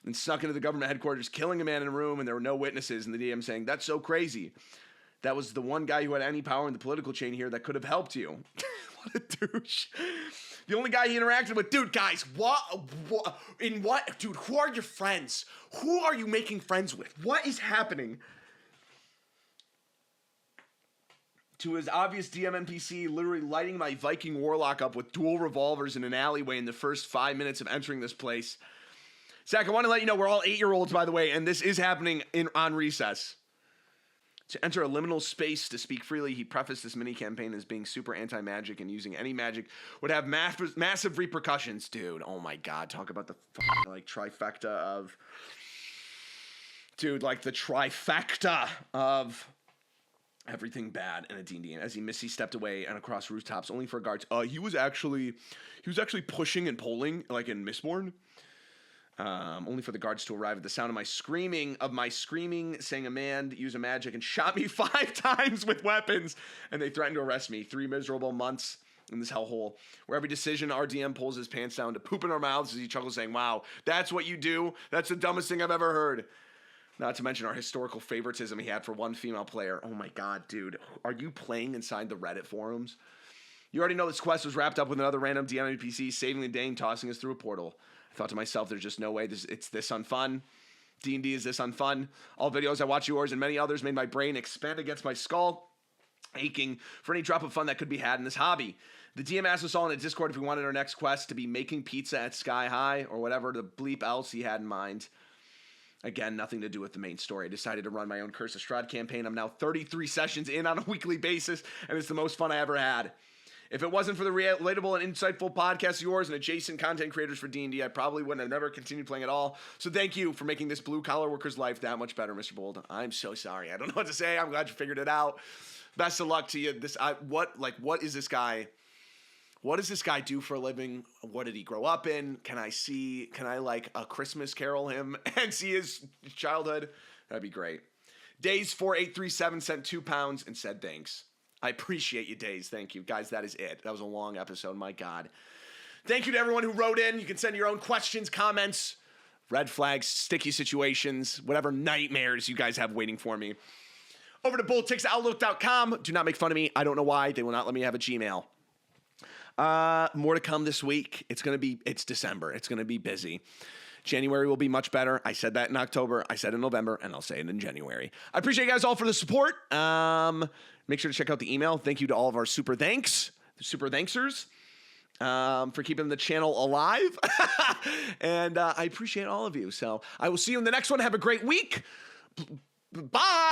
and snuck into the government headquarters, killing a man in a room, and there were no witnesses, and the DM saying, that's so crazy. That was the one guy who had any power in the political chain here that could have helped you. What a douche. The only guy he interacted with, dude, guys, dude, who are your friends? Who are you making friends with? What is happening? To his obvious DM NPC, literally lighting my Viking warlock up with dual revolvers in an alleyway in the first 5 minutes of entering this place. Zach, I want to let you know we're all 8-year-olds, by the way, and this is happening on recess. To enter a liminal space to speak freely, he prefaced this mini-campaign as being super anti-magic and using any magic would have massive repercussions. Dude, oh my god, talk about the trifecta of... Dude, the trifecta of everything bad in a D&D. And as he misty-stepped away and across rooftops, only for guards... He was actually pushing and pulling, in Mistborn. Only for the guards to arrive at the sound of my screaming, saying a man use a magic and shot me 5 times with weapons, and they threatened to arrest me. 3 miserable months in this hellhole, where every decision our DM pulls his pants down to poop in our mouths as he chuckles saying, wow, that's what you do? That's the dumbest thing I've ever heard. Not to mention our historical favoritism he had for one female player. Oh my God, dude. Are you playing inside the Reddit forums? You already know this quest was wrapped up with another random DM NPC saving the day and tossing us through a portal. I thought to myself, there's just no way it's this unfun. D&D is this unfun. All videos I watch yours and many others made my brain expand against my skull, aching for any drop of fun that could be had in this hobby. The DM asked us all in a Discord if we wanted our next quest to be making pizza at Sky High or whatever the bleep else he had in mind. Again, nothing to do with the main story. I decided to run my own Curse of Strahd campaign. I'm now 33 sessions in on a weekly basis, and it's the most fun I ever had. If it wasn't for the relatable and insightful podcasts of yours and adjacent content creators for D&D, I probably wouldn't have never continued playing at all. So thank you for making this blue-collar worker's life that much better, Mr. Bold. I'm so sorry. I don't know what to say. I'm glad you figured it out. Best of luck to you. What is this guy? What does this guy do for a living? What did he grow up in? Can I like a Christmas Carol him and see his childhood? That'd be great. Days4837 sent £2 and said thanks. I appreciate you, Days. Thank you. Guys, that is it. That was a long episode. My God. Thank you to everyone who wrote in. You can send your own questions, comments, red flags, sticky situations, whatever nightmares you guys have waiting for me. Over to BoldTakesOutlook.com. Do not make fun of me. I don't know why. They will not let me have a Gmail. More to come this week. It's December. It's going to be busy. January will be much better. I said that in October. I said in November, and I'll say it in January. I appreciate you guys all for the support. Make sure to check out the email. Thank you to all of our super thanksers, for keeping the channel alive. And I appreciate all of you. So I will see you in the next one. Have a great week. Bye.